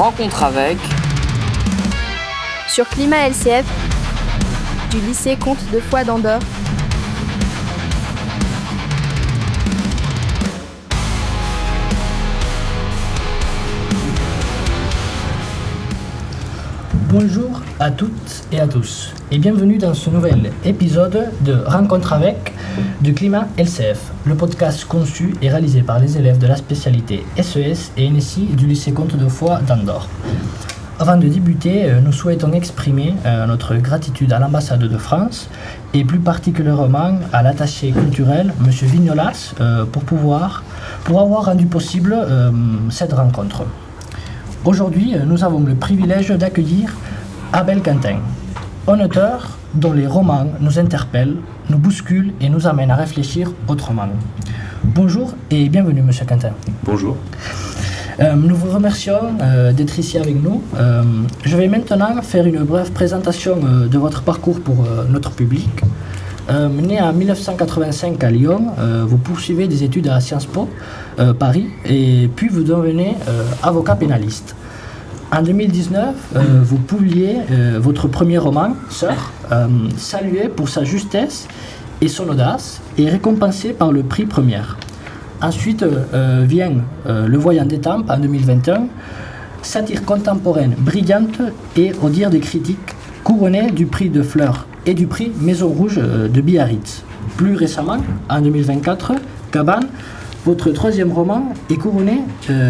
Rencontre avec sur Climat LCF du lycée Comte de Foix d'Andorre. Bonjour à toutes et à tous et bienvenue dans ce nouvel épisode de Rencontre avec du Climat LCF, le podcast conçu et réalisé par les élèves de la spécialité SES et NSI du lycée Comte de Foix d'Andorre. Avant de débuter, nous souhaitons exprimer notre gratitude à l'ambassade de France et plus particulièrement à l'attaché culturel, M. Vignolas, pour avoir rendu possible cette rencontre. Aujourd'hui, nous avons le privilège d'accueillir Abel Quentin, un auteur dont les romans nous interpellent, nous bousculent et nous amènent à réfléchir autrement. Bonjour et bienvenue, Monsieur Quentin. Bonjour. Nous vous remercions d'être ici avec nous. Je vais maintenant faire une brève présentation de votre parcours pour notre public. Né en 1985 à Lyon, vous poursuivez des études à Sciences Po Paris et puis vous devenez avocat pénaliste. En 2019, vous publiez votre premier roman, Sœur, salué pour sa justesse et son audace et récompensé par le prix Première. Ensuite vient Le Voyant d'Étampes en 2021, satire contemporaine brillante et, au dire des critiques, couronnée du prix de Fleurs et du prix Maison Rouge de Biarritz. Plus récemment, en 2024, Cabane, votre troisième roman, est couronné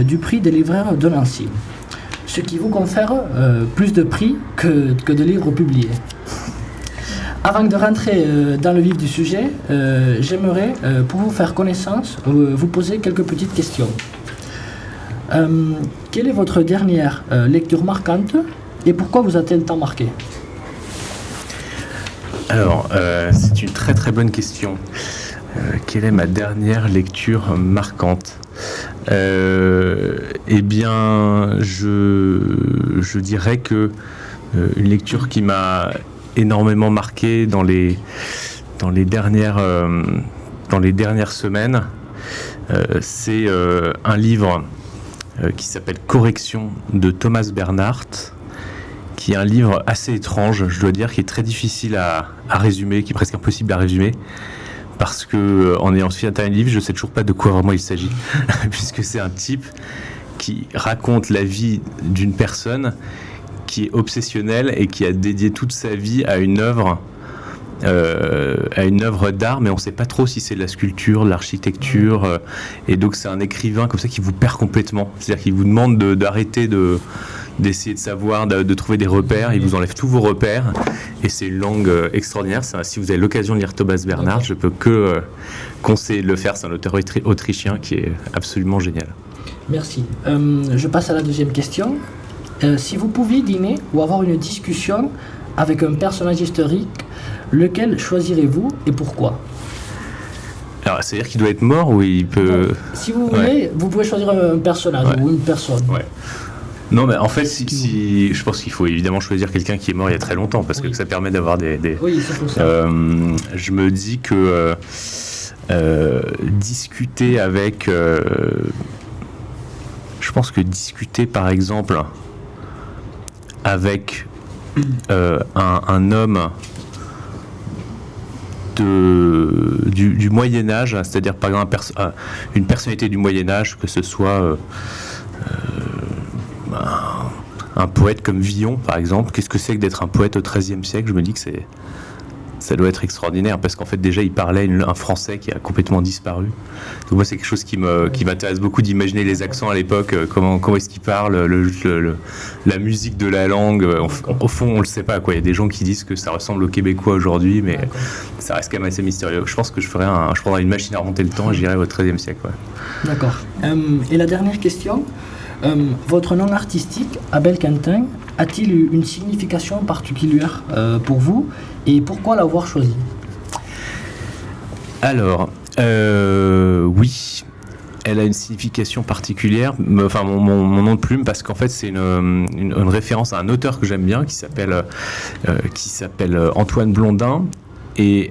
du prix des libraires de Nancy, ce qui vous confère plus de prix que de livres publiés. Avant de rentrer dans le vif du sujet, j'aimerais, pour vous faire connaissance, vous poser quelques petites questions. Quelle est votre dernière lecture marquante et pourquoi vous a-t-elle tant marqué ? Alors, c'est une très très bonne question. Quelle est ma dernière lecture marquante ? Eh bien, je dirais que une lecture qui m'a énormément marqué dans les dernières semaines, c'est un livre qui s'appelle Correction de Thomas Bernhardt, qui est un livre assez étrange, je dois dire, qui est très difficile à résumer, qui est presque impossible à résumer, parce que en ayant suivi un livre, je ne sais toujours pas de quoi vraiment il s'agit, puisque c'est un type qui raconte la vie d'une personne qui est obsessionnelle et qui a dédié toute sa vie à une œuvre d'art, mais on ne sait pas trop si c'est de la sculpture, de l'architecture, et donc c'est un écrivain comme ça qui vous perd complètement, c'est-à-dire qu'il vous demande d'arrêter d'essayer de savoir, de trouver des repères, il vous enlève tous vos repères, et c'est une langue extraordinaire. Si vous avez l'occasion de lire Thomas Bernhardt, je peux que conseiller de le faire, c'est un auteur autrichien qui est absolument génial. Merci. Je passe à la deuxième question. Si vous pouviez dîner ou avoir une discussion avec un personnage historique, lequel choisirez-vous et pourquoi ? Alors, c'est-à-dire qu'il doit être mort ou il peut... Non, si vous voulez, vous pouvez choisir un personnage ou une personne. Ouais. Non, mais en fait, je pense qu'il faut évidemment choisir quelqu'un qui est mort il y a très longtemps, parce que ça permet d'avoir des... Oui, c'est pour ça. Je me dis que discuter avec... je pense que discuter, par exemple, avec un homme du Moyen-Âge, c'est-à-dire par exemple une personnalité du Moyen-Âge, que ce soit un poète comme Villon, par exemple. Qu'est-ce que c'est que d'être un poète au XIIIe siècle ? Je me dis que ça doit être extraordinaire, parce qu'en fait déjà il parlait un français qui a complètement disparu. Donc moi c'est quelque chose qui m'intéresse beaucoup, d'imaginer les accents à l'époque, comment est-ce qu'ils parlent, la musique de la langue. Au fond on le sait pas, quoi. Il y a des gens qui disent que ça ressemble aux Québécois aujourd'hui, mais ça reste quand même assez mystérieux. Je pense que je prendrais une machine à remonter le temps et j'irais au XIIIe siècle. Ouais. D'accord. Et la dernière question, votre nom artistique, Abel Quentin, a-t-il eu une signification particulière pour vous et pourquoi l'avoir choisi ? Alors, oui, elle a une signification particulière, enfin mon nom de plume, parce qu'en fait c'est une référence à un auteur que j'aime bien qui s'appelle Antoine Blondin, et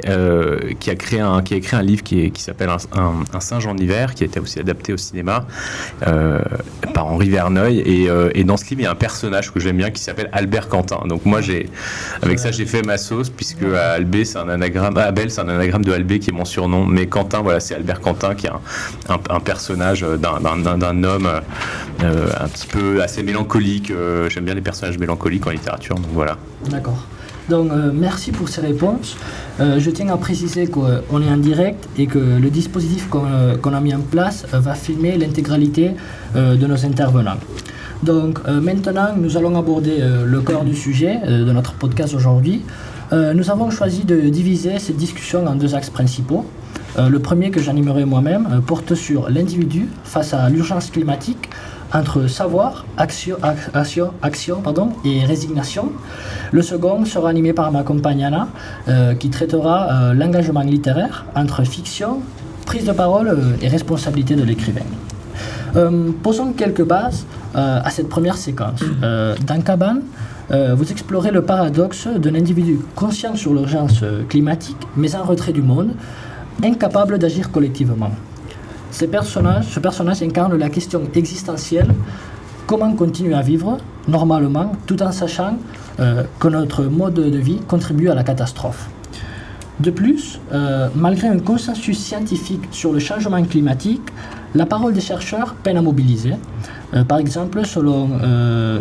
qui a écrit un livre qui s'appelle un singe en hiver, qui a été aussi adapté au cinéma par Henri Verneuil, et dans ce livre il y a un personnage que j'aime bien qui s'appelle Albert Quentin. Donc moi j'ai fait ma sauce, puisque Albé c'est un anagramme, Abel c'est un anagramme de Albé qui est mon surnom, mais Quentin, voilà, c'est Albert Quentin qui est un personnage d'un homme un petit peu assez mélancolique. J'aime bien les personnages mélancoliques en littérature, donc voilà. D'accord. Donc merci pour ces réponses. Je tiens à préciser qu'on est en direct et que le dispositif qu'on a mis en place va filmer l'intégralité de nos intervenants. Donc maintenant, nous allons aborder le cœur du sujet de notre podcast aujourd'hui. Nous avons choisi de diviser cette discussion en 2 axes principaux. Le premier, que j'animerai moi-même, porte sur l'individu face à l'urgence climatique, entre savoir, action et résignation. Le second sera animé par ma compagne Anna, qui traitera l'engagement littéraire entre fiction, prise de parole et responsabilité de l'écrivain. Posons quelques bases à cette première séquence. Dans Cabane, vous explorez le paradoxe d'un individu conscient sur l'urgence climatique, mais en retrait du monde, incapable d'agir collectivement. Ce personnage incarne la question existentielle: comment continuer à vivre normalement tout en sachant que notre mode de vie contribue à la catastrophe. De plus, malgré un consensus scientifique sur le changement climatique, la parole des chercheurs peine à mobiliser. Par exemple, selon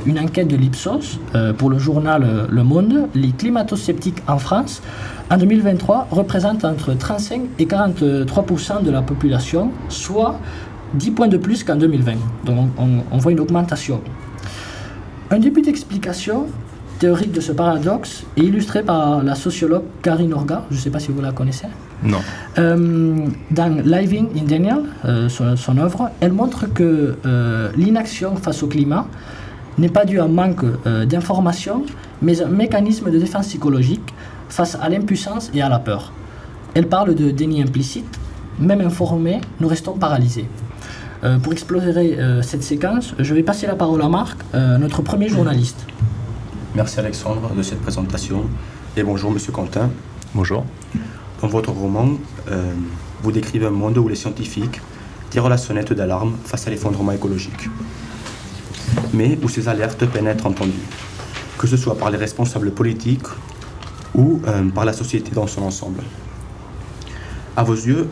une enquête de l'Ipsos pour le journal Le Monde, les climato-sceptiques en France, en 2023, représentent entre 35 et 43% de la population, soit 10 points de plus qu'en 2020. Donc on voit une augmentation. Un début d'explication théorique de ce paradoxe est illustré par la sociologue Karine Orga. Je ne sais pas si vous la connaissez. Non. Dans Living in Denial, son œuvre, elle montre que l'inaction face au climat n'est pas due à un manque d'information, mais un mécanisme de défense psychologique face à l'impuissance et à la peur. Elle parle de déni implicite. Même informés, nous restons paralysés. Pour explorer cette séquence, je vais passer la parole à Marc, notre premier journaliste. Merci Alexandre de cette présentation et bonjour Monsieur Quentin. Bonjour. Dans votre roman, vous décrivez un monde où les scientifiques tirent la sonnette d'alarme face à l'effondrement écologique, mais où ces alertes peinent à être entendues, que ce soit par les responsables politiques ou par la société dans son ensemble. À vos yeux,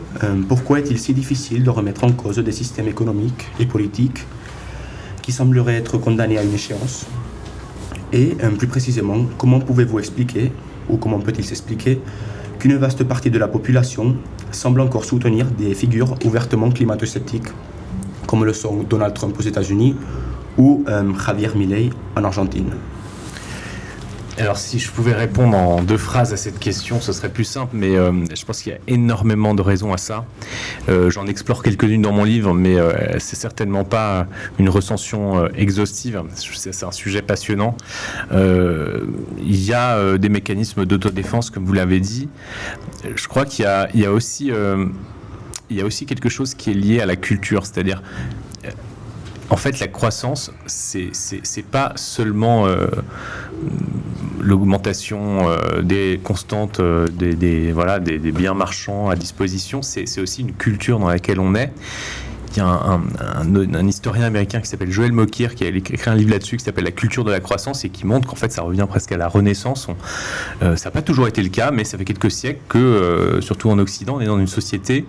pourquoi est-il si difficile de remettre en cause des systèmes économiques et politiques qui sembleraient être condamnés à une échéance ? Et plus précisément, comment pouvez-vous expliquer, ou comment peut-il s'expliquer, qu'une vaste partie de la population semble encore soutenir des figures ouvertement climato-sceptiques, comme le sont Donald Trump aux États-Unis ou Javier Milei en Argentine ? Alors si je pouvais répondre en 2 phrases à cette question, ce serait plus simple, mais je pense qu'il y a énormément de raisons à ça. J'en explore quelques-unes dans mon livre, mais c'est certainement pas une recension exhaustive. C'est un sujet passionnant. Il y a des mécanismes d'autodéfense, comme vous l'avez dit. Je crois qu'il y a aussi quelque chose qui est lié à la culture, c'est-à-dire... En fait, la croissance, c'est pas seulement l'augmentation des constantes des biens marchands à disposition, c'est aussi une culture dans laquelle on est. Il y a un historien américain qui s'appelle Joel Mokyr qui a écrit un livre là-dessus qui s'appelle La culture de la croissance et qui montre qu'en fait ça revient presque à la Renaissance. Ça n'a pas toujours été le cas, mais ça fait quelques siècles que, surtout en Occident, on est dans une société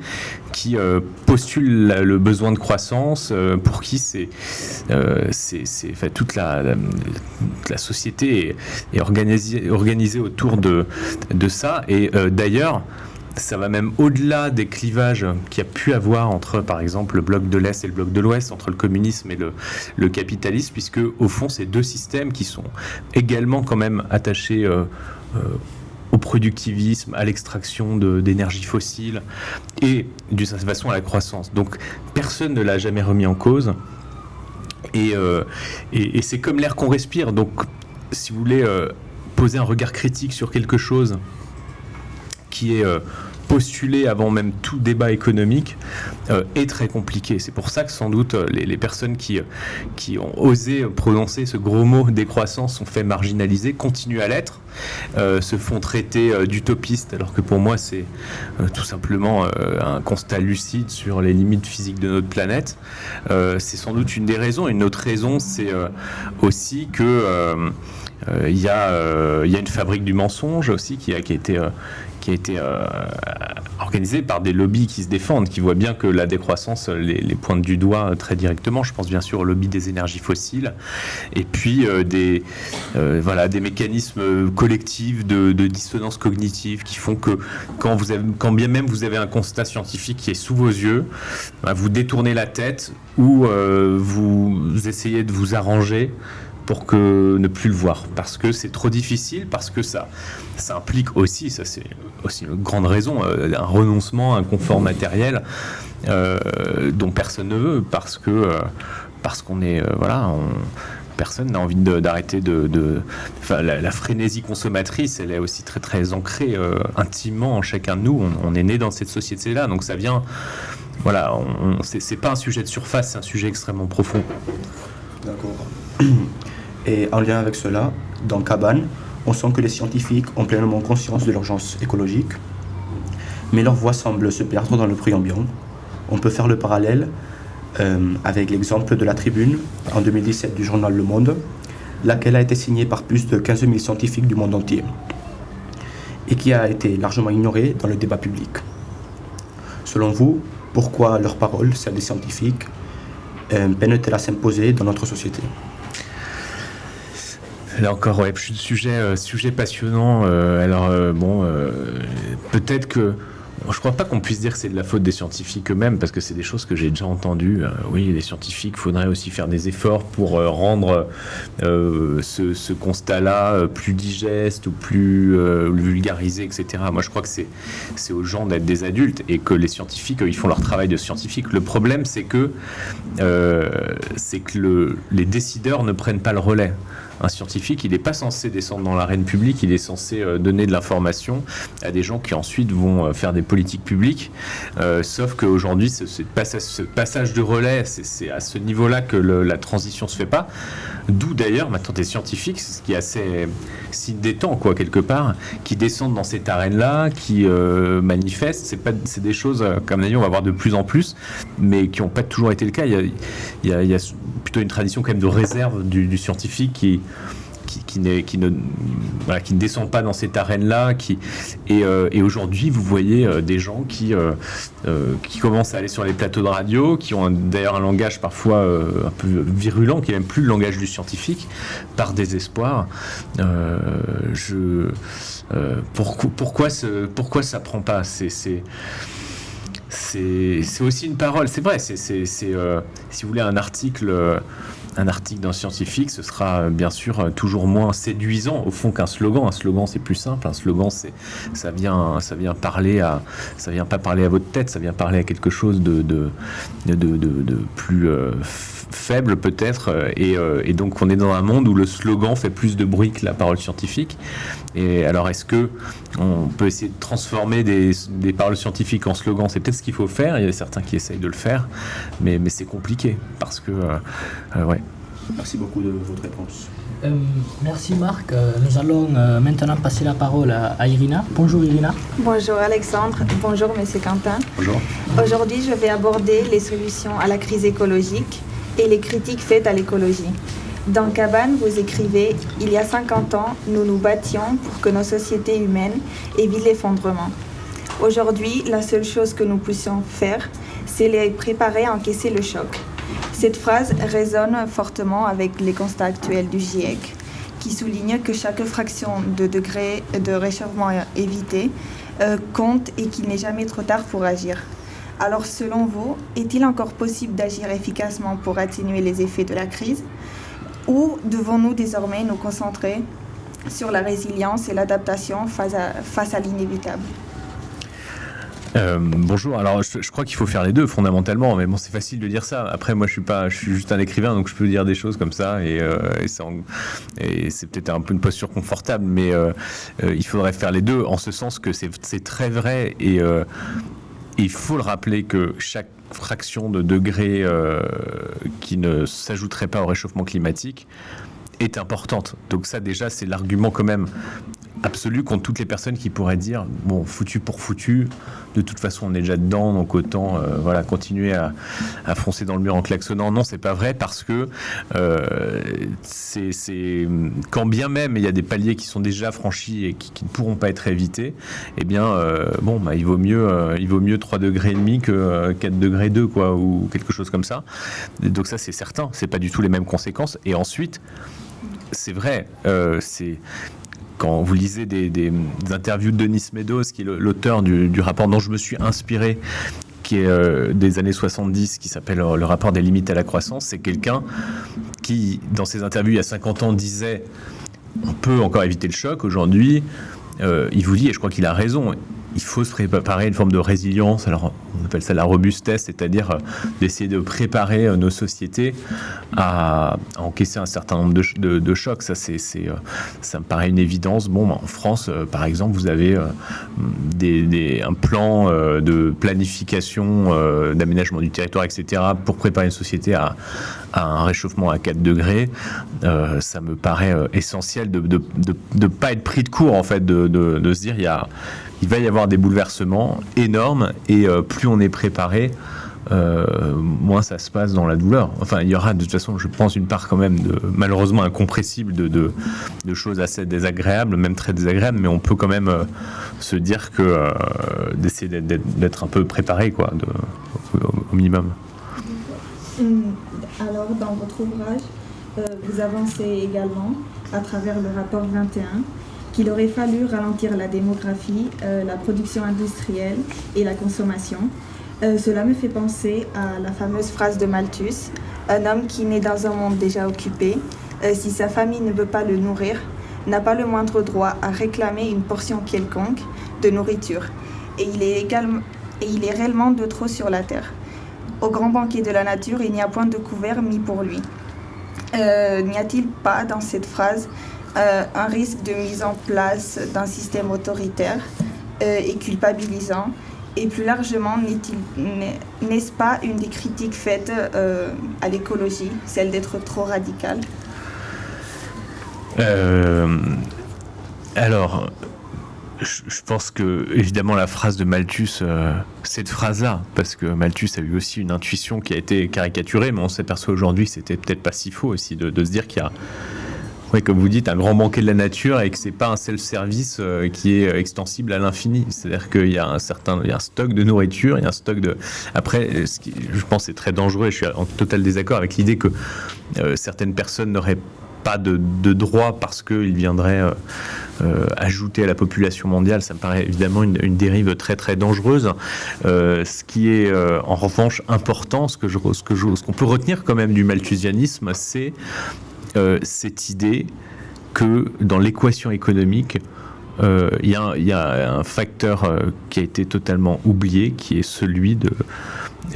qui postule le besoin de croissance, pour qui toute la société est organisée autour de ça. Et d'ailleurs, ça va même au-delà des clivages qu'il y a pu avoir entre, par exemple, le bloc de l'Est et le bloc de l'Ouest, entre le communisme et le capitalisme, puisque, au fond, ces 2 systèmes qui sont également quand même attachés au productivisme, à l'extraction d'énergie fossile et, d'une certaine façon, à la croissance. Donc, personne ne l'a jamais remis en cause. Et c'est comme l'air qu'on respire. Donc, si vous voulez poser un regard critique sur quelque chose qui est postuler avant même tout débat économique est très compliqué. C'est pour ça que sans doute les personnes qui ont osé prononcer ce gros mot décroissance sont fait marginaliser, continuent à l'être, se font traiter d'utopistes, alors que pour moi c'est tout simplement un constat lucide sur les limites physiques de notre planète. C'est sans doute une des raisons. Une autre raison, c'est aussi que il y a une fabrique du mensonge aussi qui a été organisée par des lobbies qui se défendent, qui voient bien que la décroissance les pointe du doigt très directement. Je pense bien sûr au lobby des énergies fossiles, et puis des mécanismes collectifs de dissonance cognitive qui font que quand bien même vous avez un constat scientifique qui est sous vos yeux, vous détournez la tête ou vous essayez de vous arranger pour que ne plus le voir, parce que c'est trop difficile, parce que ça implique aussi, ça c'est aussi une grande raison, un renoncement, un confort matériel dont personne ne veut, parce qu'on est personne n'a envie d'arrêter la frénésie consommatrice, elle est aussi très très ancrée intimement en chacun de nous. On est né dans cette société-là, donc ça vient, c'est pas un sujet de surface, c'est un sujet extrêmement profond. D'accord. Et en lien avec cela, dans Cabane, on sent que les scientifiques ont pleinement conscience de l'urgence écologique, mais leur voix semble se perdre dans le bruit ambiant. On peut faire le parallèle avec l'exemple de la tribune en 2017 du journal Le Monde, laquelle a été signée par plus de 15 000 scientifiques du monde entier et qui a été largement ignorée dans le débat public. Selon vous, pourquoi leur parole, celle des scientifiques, peine-t-elle à s'imposer dans notre société ? Là encore, sujet passionnant. Peut-être que je ne crois pas qu'on puisse dire que c'est de la faute des scientifiques eux-mêmes, parce que c'est des choses que j'ai déjà entendues. Oui, les scientifiques, il faudrait aussi faire des efforts pour rendre ce constat-là plus digeste ou plus vulgarisé, etc. Moi, je crois que c'est aux gens d'être des adultes, et que les scientifiques, ils font leur travail de scientifiques. Le problème, c'est que les décideurs ne prennent pas le relais. Un scientifique, il n'est pas censé descendre dans l'arène publique, il est censé donner de l'information à des gens qui ensuite vont faire des politiques publiques. Sauf qu'aujourd'hui, ce passage de relais, c'est à ce niveau-là que la transition se fait pas. D'où d'ailleurs maintenant des scientifiques, ce qui est assez signe des temps, quoi, quelque part, qui descendent dans cette arène-là, qui manifestent. C'est des choses, comme on va voir de plus en plus, mais qui n'ont pas toujours été le cas. Il y a plutôt une tradition quand même de réserve du scientifique qui ne descend pas dans cette arène-là, et aujourd'hui vous voyez des gens qui commencent à aller sur les plateaux de radio, qui ont d'ailleurs un langage parfois un peu virulent, qui n'est même plus le langage du scientifique, par désespoir. Pourquoi ça prend pas? C'est aussi une parole, c'est vrai, si vous voulez un article d'un scientifique, ce sera bien sûr toujours moins séduisant au fond qu'un slogan. Un slogan, c'est plus simple. Un slogan, ça vient pas parler à votre tête, ça vient parler à quelque chose de plus faible peut-être, et donc on est dans un monde où le slogan fait plus de bruit que la parole scientifique. Et alors est-ce que on peut essayer de transformer des paroles scientifiques en slogans? C'est peut-être ce qu'il faut faire. Il y a certains qui essayent de le faire, mais c'est compliqué parce que ouais. Merci beaucoup de votre réponse. Merci Marc. Nous allons maintenant passer la parole à Irina. Bonjour Irina. Bonjour Alexandre. Bonjour Monsieur Quentin. Bonjour. Aujourd'hui, je vais aborder les solutions à la crise écologique et les critiques faites à l'écologie. Dans Cabane, vous écrivez « Il y a 50 ans, nous nous battions pour que nos sociétés humaines évitent l'effondrement. Aujourd'hui, la seule chose que nous puissions faire, c'est les préparer à encaisser le choc. » Cette phrase résonne fortement avec les constats actuels du GIEC, qui souligne que chaque fraction de degré de réchauffement évité compte et qu'il n'est jamais trop tard pour agir. Alors, selon vous, est-il encore possible d'agir efficacement pour atténuer les effets de la crise, ou devons-nous désormais nous concentrer sur la résilience et l'adaptation face à l'inévitable ? Bonjour. Alors, je crois qu'il faut faire les deux fondamentalement, mais bon, c'est facile de dire ça. Après, moi, je suis juste un écrivain, donc je peux dire des choses comme ça, et c'est peut-être un peu une posture confortable, mais il faudrait faire les deux, en ce sens que c'est très vrai, et il faut le rappeler que chaque fraction de degré qui ne s'ajouterait pas au réchauffement climatique est importante. Donc ça, déjà, c'est l'argument quand même absolu contre toutes les personnes qui pourraient dire bon, foutu pour foutu, de toute façon on est déjà dedans, donc autant continuer à foncer dans le mur en klaxonnant. Non, c'est pas vrai, parce que c'est quand bien même il y a des paliers qui sont déjà franchis et qui ne pourront pas être évités, eh bien il vaut mieux 3 degrés et demi que 4 degrés 2, quoi, ou quelque chose comme ça. Et donc ça, c'est certain, c'est pas du tout les mêmes conséquences. Et ensuite, c'est vrai, quand vous lisez des interviews de Denis Meadows, qui est l'auteur du rapport dont je me suis inspiré, qui est des années 70, qui s'appelle le rapport des limites à la croissance, c'est quelqu'un qui, dans ses interviews il y a 50 ans, disait on peut encore éviter le choc. Aujourd'hui, il vous dit, et je crois qu'il a raison, il faut se préparer à une forme de résilience. Alors, on appelle ça la robustesse, c'est-à-dire d'essayer de préparer nos sociétés à encaisser un certain nombre de chocs. Ça me paraît une évidence. Bon, en France, par exemple, vous avez un plan de planification, d'aménagement du territoire, etc., pour préparer une société à un réchauffement à 4 degrés. Ça me paraît essentiel de ne pas être pris de court, en fait, de se dire il va y avoir des bouleversements énormes, et plus on est préparé, moins ça se passe dans la douleur. Enfin, il y aura de toute façon, je pense, une part quand même malheureusement incompressible de choses assez désagréables, même très désagréables, mais on peut quand même se dire que d'essayer d'être un peu préparé, quoi, au minimum. Alors, dans votre ouvrage, vous avancez également, à travers le rapport 21, qu'il aurait fallu ralentir la démographie, la production industrielle et la consommation. Cela me fait penser à la fameuse phrase de Malthus, un homme qui naît dans un monde déjà occupé, si sa famille ne veut pas le nourrir, n'a pas le moindre droit à réclamer une portion quelconque de nourriture. Et il est réellement de trop sur la terre. Au grand banquet de la nature, il n'y a point de couvert mis pour lui. N'y a-t-il pas dans cette phrase un risque de mise en place d'un système autoritaire et culpabilisant? Et plus largement, n'est-ce pas une des critiques faites à l'écologie, celle d'être trop radicale? Alors, je pense que, évidemment, la phrase de Malthus, cette phrase-là, parce que Malthus a eu aussi une intuition qui a été caricaturée, mais on s'aperçoit aujourd'hui que c'était peut-être pas si faux aussi de se dire qu'il y a, oui, comme vous dites, un grand banquet de la nature, et que c'est pas un self-service qui est extensible à l'infini. C'est-à-dire qu'il y a un stock de nourriture, il y a un stock de... Après, ce qui, je pense, c'est très dangereux, et je suis en total désaccord avec l'idée que certaines personnes n'auraient pas de droit parce qu'ils viendraient ajouter à la population mondiale. Ça me paraît évidemment une dérive très très dangereuse. Ce qui est en revanche important, ce qu'on peut retenir quand même du malthusianisme, c'est cette idée que dans l'équation économique, il y a un facteur qui a été totalement oublié, qui est celui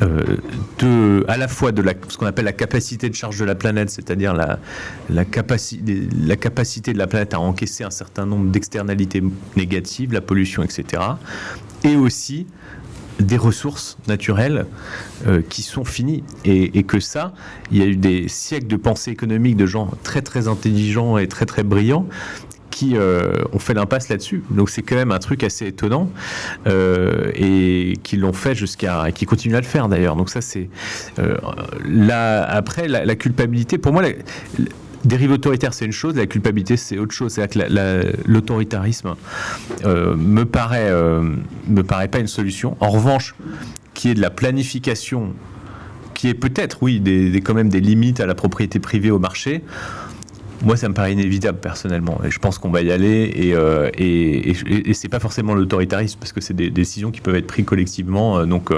à la fois de ce qu'on appelle la capacité de charge de la planète, c'est-à-dire la capacité de la planète à encaisser un certain nombre d'externalités négatives, la pollution, etc., et aussi des ressources naturelles qui sont finies, et que ça, il y a eu des siècles de pensée économique de gens très très intelligents et très très brillants qui ont fait l'impasse là-dessus. Donc c'est quand même un truc assez étonnant, et qui l'ont fait qui continuent à le faire d'ailleurs. Donc ça, c'est après la culpabilité, pour moi, dérive autoritaire, c'est une chose, la culpabilité, c'est autre chose. C'est-à-dire que l'autoritarisme me paraît pas une solution. En revanche, qu'il y ait de la planification, qui est peut-être, oui, quand même des limites à la propriété privée, au marché, moi, ça me paraît inévitable personnellement, et je pense qu'on va y aller. Et c'est pas forcément l'autoritarisme, parce que c'est des décisions qui peuvent être prises collectivement. Donc,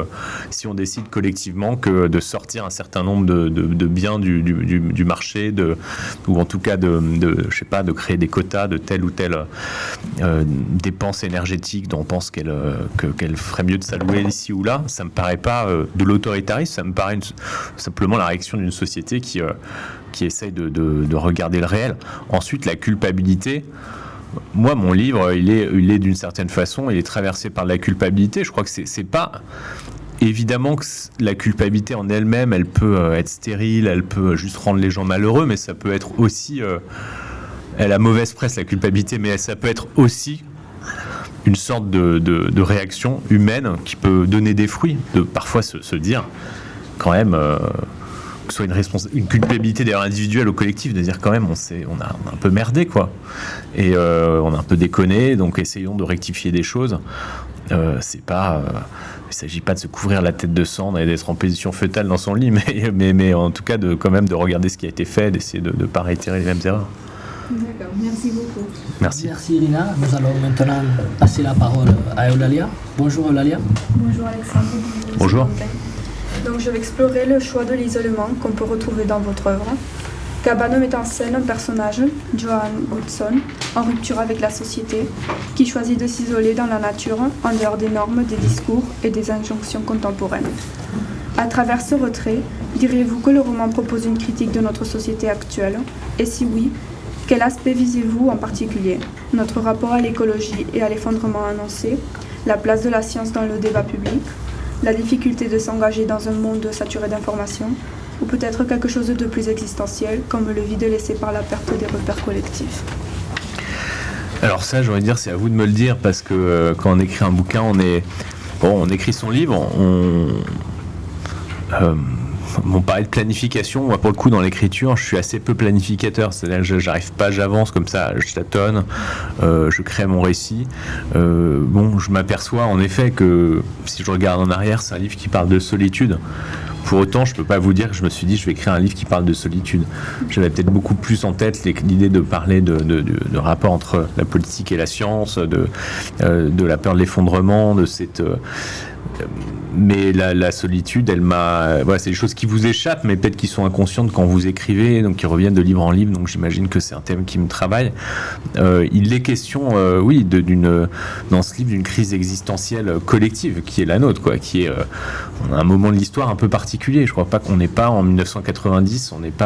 si on décide collectivement que de sortir un certain nombre de biens du marché, ou en tout cas je sais pas, de créer des quotas de telle ou telle dépense énergétique dont on pense qu'elle ferait mieux de s'allouer ici ou là, ça me paraît pas de l'autoritarisme, ça me paraît simplement la réaction d'une société qui essaye de regarder le réel. Ensuite, la culpabilité. Moi, mon livre, il est d'une certaine façon, il est traversé par la culpabilité. Je crois que c'est pas évidemment que la culpabilité en elle-même, elle peut être stérile, elle peut juste rendre les gens malheureux, mais ça peut être aussi, elle a mauvaise presse la culpabilité, mais ça peut être aussi une sorte de réaction humaine qui peut donner des fruits, de parfois se dire quand même. Que ce soit une culpabilité d'ailleurs individuelle ou collective, de dire quand même on a un peu merdé quoi, et on a un peu déconné, donc essayons de rectifier des choses. C'est pas, il s'agit pas de se couvrir la tête de cendre et d'être en position fœtale dans son lit, mais en tout cas quand même de regarder ce qui a été fait, d'essayer de ne pas réitérer les mêmes erreurs. D'accord, merci beaucoup. Merci. Merci Irina. Nous allons maintenant passer la parole à Eulalia. Bonjour Eulalia. Bonjour Alexandre. Bonjour. Donc je vais explorer le choix de l'isolement qu'on peut retrouver dans votre œuvre. Cabane met en scène un personnage, Johan Hudson, en rupture avec la société, qui choisit de s'isoler dans la nature, en dehors des normes, des discours et des injonctions contemporaines. À travers ce retrait, diriez-vous que le roman propose une critique de notre société actuelle? Et si oui, quel aspect visez-vous en particulier? Notre rapport à l'écologie et à l'effondrement annoncé, la place de la science dans le débat public, la difficulté de s'engager dans un monde saturé d'informations, ou peut-être quelque chose de plus existentiel, comme le vide laissé par la perte des repères collectifs. Alors ça, j'aurais dire, c'est à vous de me le dire, parce que quand on écrit un bouquin, on écrit son livre, on parlait de planification. Moi, pour le coup, dans l'écriture, je suis assez peu planificateur. C'est-à-dire que j'arrive pas, j'avance comme ça, je tâtonne, je crée mon récit. Je m'aperçois en effet que si je regarde en arrière, c'est un livre qui parle de solitude. Pour autant, je peux pas vous dire que je me suis dit je vais écrire un livre qui parle de solitude. J'avais peut-être beaucoup plus en tête l'idée de parler de rapport entre la politique et la science, de la peur de l'effondrement, de cette... mais la solitude, elle m'a... Voilà, c'est des choses qui vous échappent, mais peut-être qui sont inconscientes quand vous écrivez, donc qui reviennent de livre en livre, donc j'imagine que c'est un thème qui me travaille. Il est question, dans ce livre, d'une crise existentielle collective, qui est la nôtre, quoi, qui est un moment de l'histoire un peu particulier. Je crois pas qu'on n'est pas en 1990, on est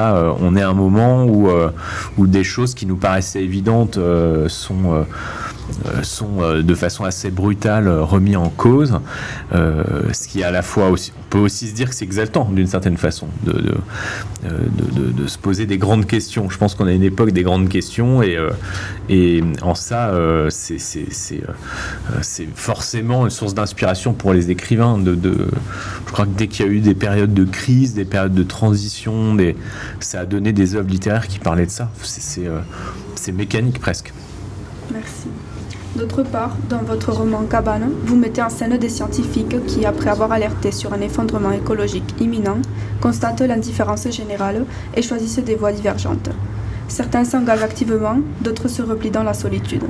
à un moment où des choses qui nous paraissaient évidentes sont de façon assez brutale remis en cause, ce qui est à la fois aussi, on peut aussi se dire que c'est exaltant d'une certaine façon de se poser des grandes questions. Je pense qu'on a une époque des grandes questions, et en ça c'est forcément une source d'inspiration pour les écrivains. Je crois que dès qu'il y a eu des périodes de crise, des périodes de transition, ça a donné des œuvres littéraires qui parlaient de ça. C'est mécanique presque. Merci. D'autre part, dans votre roman Cabane, vous mettez en scène des scientifiques qui, après avoir alerté sur un effondrement écologique imminent, constatent l'indifférence générale et choisissent des voies divergentes. Certains s'engagent activement, d'autres se replient dans la solitude.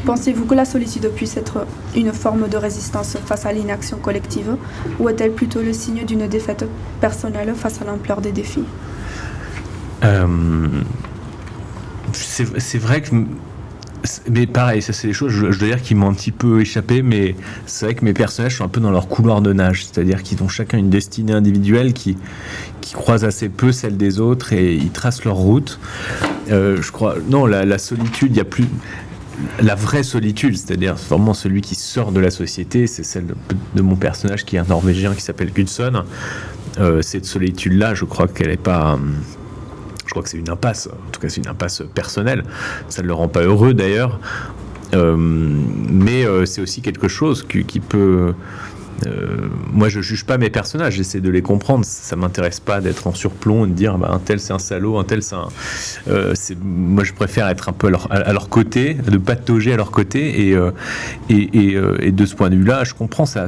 Pensez-vous que la solitude puisse être une forme de résistance face à l'inaction collective, ou est-elle plutôt le signe d'une défaite personnelle face à l'ampleur des défis? C'est vrai que... Mais pareil, ça c'est des choses, je dois dire, qui m'ont un petit peu échappé, mais c'est vrai que mes personnages sont un peu dans leur couloir de nage, c'est-à-dire qu'ils ont chacun une destinée individuelle qui croise assez peu celle des autres, et ils tracent leur route. Je crois, non, la solitude, il y a plus... La vraie solitude, c'est-à-dire vraiment celui qui sort de la société, c'est celle de mon personnage qui est un Norvégien qui s'appelle Gudson. Cette solitude-là, je crois qu'elle n'est pas... Je crois que c'est une impasse, en tout cas c'est une impasse personnelle. Ça ne le rend pas heureux d'ailleurs, mais c'est aussi quelque chose qui peut moi je juge pas mes personnages, j'essaie de les comprendre, ça m'intéresse pas d'être en surplomb et de dire un tel c'est un salaud, un tel c'est un... moi je préfère être un peu à leur côté, de patauger à leur côté, et de ce point de vue là je comprends sa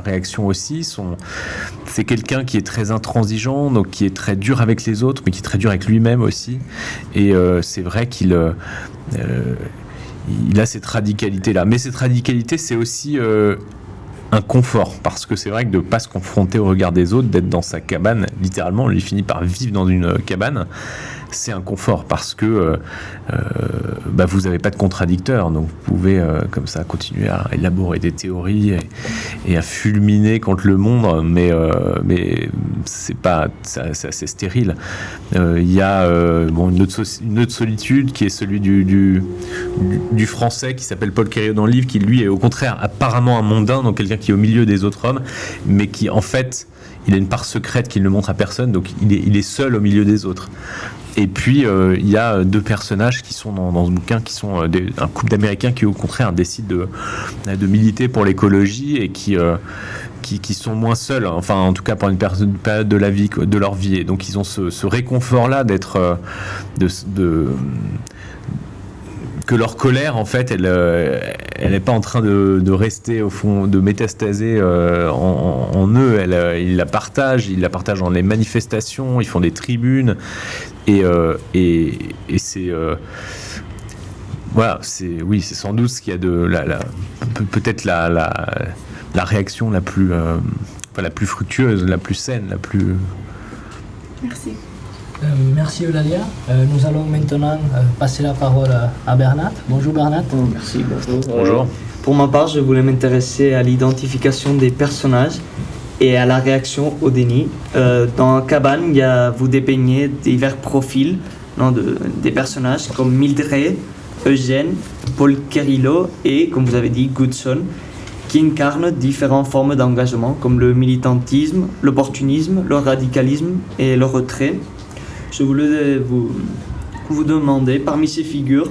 réaction aussi. C'est quelqu'un qui est très intransigeant, donc qui est très dur avec les autres, mais qui est très dur avec lui-même aussi, et c'est vrai qu'il il a cette radicalité-là. Mais cette radicalité, c'est aussi un confort, parce que c'est vrai que de ne pas se confronter au regard des autres, d'être dans sa cabane, littéralement, il finit par vivre dans une cabane, c'est un confort, parce que vous n'avez pas de contradicteur, donc vous pouvez comme ça continuer à élaborer des théories et à fulminer contre le monde, mais c'est assez stérile. Il y a une autre solitude qui est celui du français qui s'appelle Paul Quériot dans le livre, qui lui est au contraire apparemment un mondain, donc quelqu'un qui est au milieu des autres hommes, mais qui en fait il a une part secrète qu'il ne montre à personne, donc il est seul au milieu des autres. Et puis il y a deux personnages qui sont dans ce bouquin, qui sont un couple d'Américains qui au contraire décident de militer pour l'écologie et qui sont moins seuls, enfin en tout cas pour une période de leur vie, et donc ils ont ce réconfort-là d'être que leur colère en fait elle n'est pas en train de rester au fond, de métastaser en eux, ils la partagent dans les manifestations, ils font des tribunes, et c'est voilà, c'est sans doute ce qu'il y a de peut-être la réaction la plus fructueuse, la plus saine, la plus... Merci. Merci Eulalia. Nous allons maintenant passer la parole à Bernat. Bonjour Bernat. Merci, bonjour. Bonjour. Pour ma part, je voulais m'intéresser à l'identification des personnages et à la réaction au déni. Dans Cabane, vous dépeignez divers profils des personnages comme Mildred, Eugène, Paul Quériot et, comme vous avez dit, Goodson, qui incarnent différentes formes d'engagement comme le militantisme, l'opportunisme, le radicalisme et le retrait. Je voulais vous demander, parmi ces figures,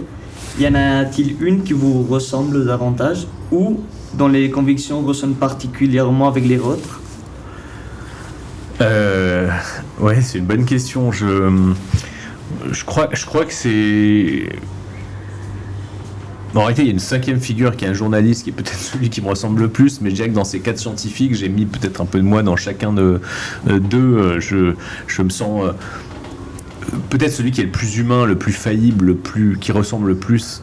y en a-t-il une qui vous ressemble davantage ou dont les convictions ressonnent particulièrement avec les vôtres ? Ouais, c'est une bonne question. Je crois que c'est... En réalité, il y a une cinquième figure qui est un journaliste qui est peut-être celui qui me ressemble le plus, mais je dirais que dans ces 4 scientifiques, j'ai mis peut-être un peu de moi dans chacun d'eux. Je me sens... peut-être celui qui est le plus humain, le plus faillible, qui ressemble le plus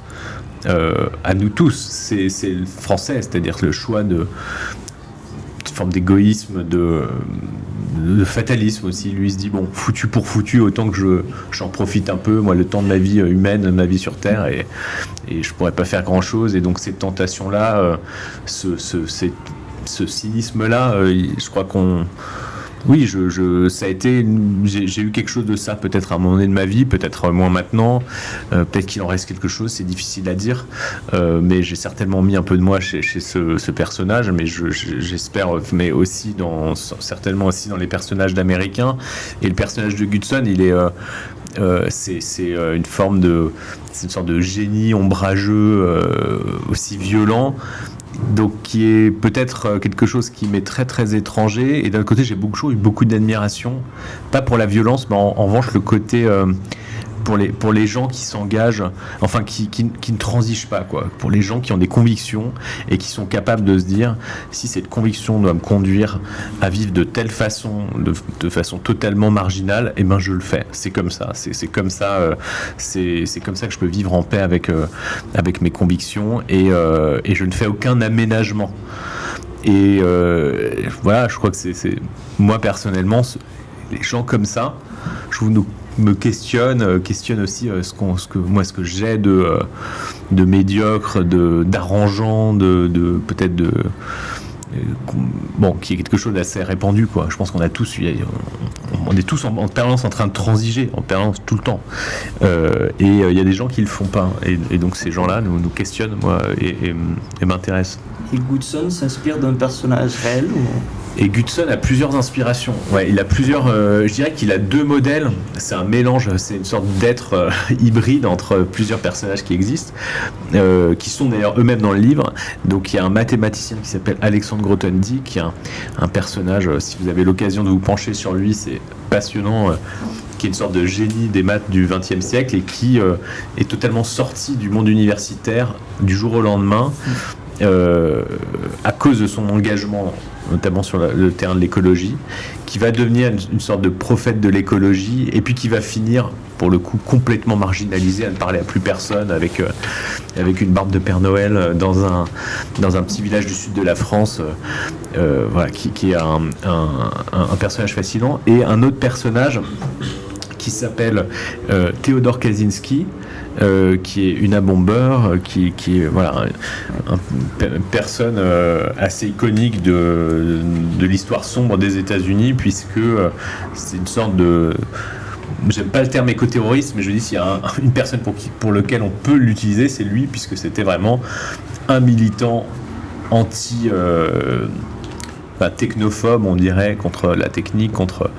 à nous tous, c'est le français, c'est-à-dire le choix de forme d'égoïsme, de fatalisme aussi. Lui il se dit bon, foutu pour foutu, autant que j'en profite un peu, moi, le temps de ma vie humaine, de ma vie sur Terre, et je pourrais pas faire grand-chose, et donc cette tentation-là, ce cynisme-là, je crois qu'on... Oui, ça a été, j'ai eu quelque chose de ça peut-être à un moment donné de ma vie, peut-être moins maintenant, peut-être qu'il en reste quelque chose, c'est difficile à dire, mais j'ai certainement mis un peu de moi chez ce personnage, mais j'espère, mais aussi certainement aussi dans les personnages d'Américains, et le personnage de Goodson, il est... c'est une forme c'est une sorte de génie ombrageux, aussi violent, donc qui est peut-être quelque chose qui m'est très très étranger, et d'un côté j'ai eu beaucoup d'admiration, pas pour la violence, mais en revanche le côté pour les gens qui s'engagent, enfin qui ne transigent pas, quoi, pour les gens qui ont des convictions et qui sont capables de se dire, si cette conviction doit me conduire à vivre de telle façon, de façon totalement marginale, et ben je le fais, c'est comme ça, c'est comme ça, c'est comme ça que je peux vivre en paix avec mes convictions, et je ne fais aucun aménagement. Et voilà, je crois que c'est moi personnellement, les gens comme ça, je me questionne aussi ce que j'ai de médiocre, d'arrangeant, peut-être qui est quelque chose d'assez répandu, quoi. Je pense qu'on a tous, on est tous en permanence en train de transiger, en permanence tout le temps. Et il y a des gens qui le font pas. Et donc ces gens-là nous questionnent, moi, et m'intéressent. Et Goodson s'inspire d'un personnage réel ou... Et Gutson a plusieurs inspirations. Ouais, il a plusieurs. Je dirais qu'il a deux modèles. C'est un mélange, c'est une sorte d'être hybride entre plusieurs personnages qui existent, qui sont d'ailleurs eux-mêmes dans le livre. Donc il y a un mathématicien qui s'appelle Alexandre Grothendieck, qui est un personnage. Si vous avez l'occasion de vous pencher sur lui, c'est passionnant. Qui est une sorte de génie des maths du XXe siècle et qui est totalement sorti du monde universitaire du jour au lendemain à cause de son engagement, notamment sur le terrain de l'écologie, qui va devenir une sorte de prophète de l'écologie et puis qui va finir, pour le coup, complètement marginalisé, à ne parler à plus personne, avec une barbe de Père Noël dans un petit village du sud de la France, voilà, qui est un personnage fascinant. Et un autre personnage qui s'appelle Théodore Kaczynski, qui est une bomber, qui est voilà, une personne assez iconique de l'histoire sombre des États-Unis, puisque c'est une sorte de... J'aime pas le terme éco-terroriste, mais je dis s'il y a une personne pour lequel on peut l'utiliser, c'est lui, puisque c'était vraiment un militant technophobe, on dirait, contre la technique, contre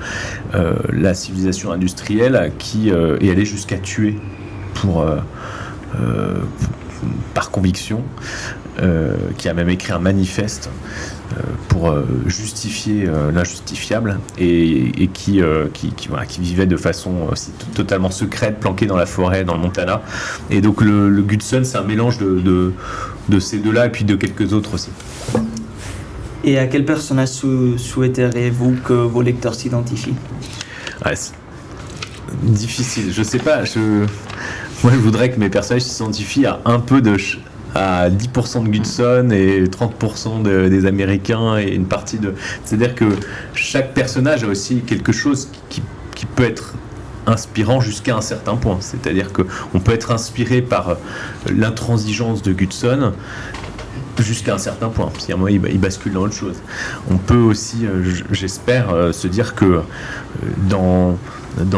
la civilisation industrielle, qui est allé jusqu'à tuer par conviction, qui a même écrit un manifeste pour justifier l'injustifiable et qui vivait de façon aussi totalement secrète, planqué dans la forêt, dans le Montana. Et donc le Gutson, c'est un mélange de ces deux-là et puis de quelques autres aussi. Et à quel personnage souhaiteriez-vous que vos lecteurs s'identifient ? Ouais, c'est difficile, je sais pas. Moi, je voudrais que mes personnages s'identifient à 10% de Gutson et 30% des Américains et une partie de... C'est-à-dire que chaque personnage a aussi quelque chose qui peut être inspirant jusqu'à un certain point. C'est-à-dire qu'on peut être inspiré par l'intransigeance de Gutson jusqu'à un certain point. Puis à un moment, il bascule dans autre chose. On peut aussi, j'espère, se dire que dans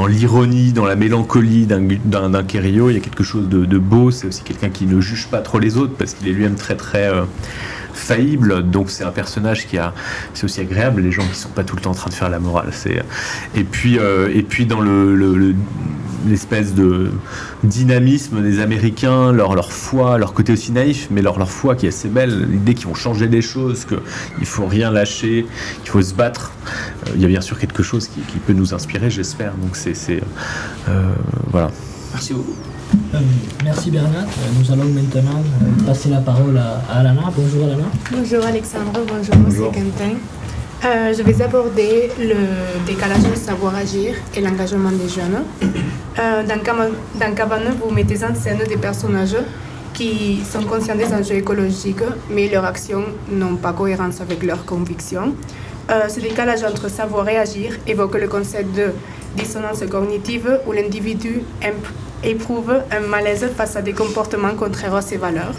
l'ironie, dans la mélancolie d'un Querio, il y a quelque chose de beau. C'est aussi quelqu'un qui ne juge pas trop les autres parce qu'il est lui-même très très faillible. Donc c'est un personnage c'est aussi agréable, les gens qui sont pas tout le temps en train de faire la morale. Et puis dans l'espèce de dynamisme des Américains, leur foi, leur côté aussi naïf, mais leur foi qui est assez belle, l'idée qu'ils vont changer les choses, qu'il faut rien lâcher, qu'il faut se battre. Il y a bien sûr quelque chose qui peut nous inspirer, j'espère. Donc voilà. Merci beaucoup. Merci Bernard. Nous allons maintenant passer la parole à Alana. Bonjour Alana. Bonjour Alexandre, bonjour Monsieur Quentin. Je vais aborder le décalage du savoir-agir et l'engagement des jeunes. Dans Cabane, vous mettez en scène des personnages qui sont conscients des enjeux écologiques, mais leurs actions n'ont pas cohérence avec leurs convictions. Ce décalage entre savoir et agir évoque le concept de dissonance cognitive où l'individu éprouve un malaise face à des comportements contraires à ses valeurs.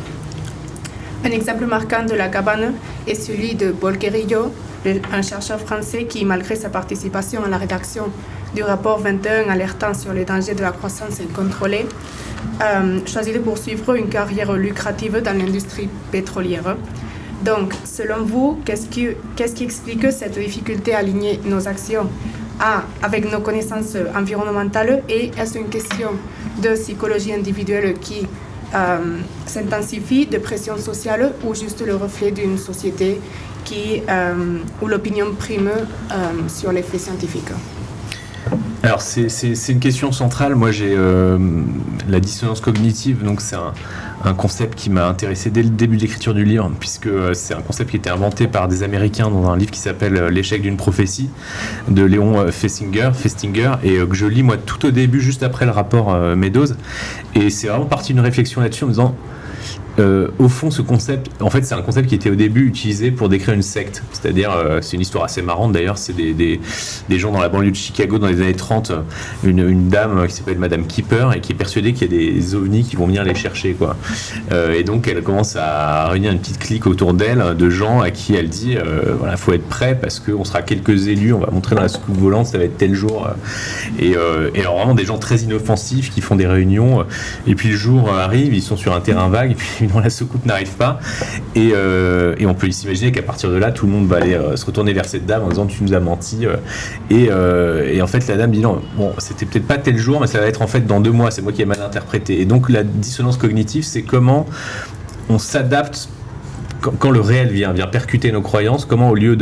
Un exemple marquant de la Cabane est celui de Paul Querillo, un chercheur français qui, malgré sa participation à la rédaction du rapport 21 alertant sur les dangers de la croissance incontrôlée, choisit de poursuivre une carrière lucrative dans l'industrie pétrolière. Donc, selon vous, qu'est-ce qui explique cette difficulté à aligner nos actions avec nos connaissances environnementales, et est-ce une question de psychologie individuelle qui s'intensifie, de pression sociale, ou juste le reflet d'une société où l'opinion prime sur les faits scientifiques? Alors c'est une question centrale. Moi j'ai la dissonance cognitive, donc c'est un concept qui m'a intéressé dès le début de l'écriture du livre, puisque c'est un concept qui a été inventé par des Américains dans un livre qui s'appelle L'échec d'une prophétie de Léon Festinger, et que je lis moi tout au début, juste après le rapport Meadows, et c'est vraiment parti d'une réflexion là-dessus en me disant au fond, ce concept, en fait, c'est un concept qui était au début utilisé pour décrire une secte. C'est-à-dire, c'est une histoire assez marrante d'ailleurs. C'est des gens dans la banlieue de Chicago dans les années 30, une dame qui s'appelle Madame Keeper et qui est persuadée qu'il y a des ovnis qui vont venir les chercher, quoi. Et donc, elle commence à réunir une petite clique autour d'elle de gens à qui elle dit voilà, faut être prêt parce qu'on sera quelques élus, on va montrer dans la soucoupe volante, ça va être tel jour. Et alors, vraiment des gens très inoffensifs qui font des réunions. Et puis, le jour arrive, ils sont sur un terrain vague. Et puis, celui dont la soucoupe n'arrive pas. Et on peut s'imaginer qu'à partir de là, tout le monde va aller se retourner vers cette dame en disant tu nous as menti. Et en fait, la dame dit non, bon, c'était peut-être pas tel jour, mais ça va être en fait dans 2 mois, c'est moi qui ai mal interprété. Et donc la dissonance cognitive, c'est comment on s'adapte quand le réel vient percuter nos croyances, comment au lieu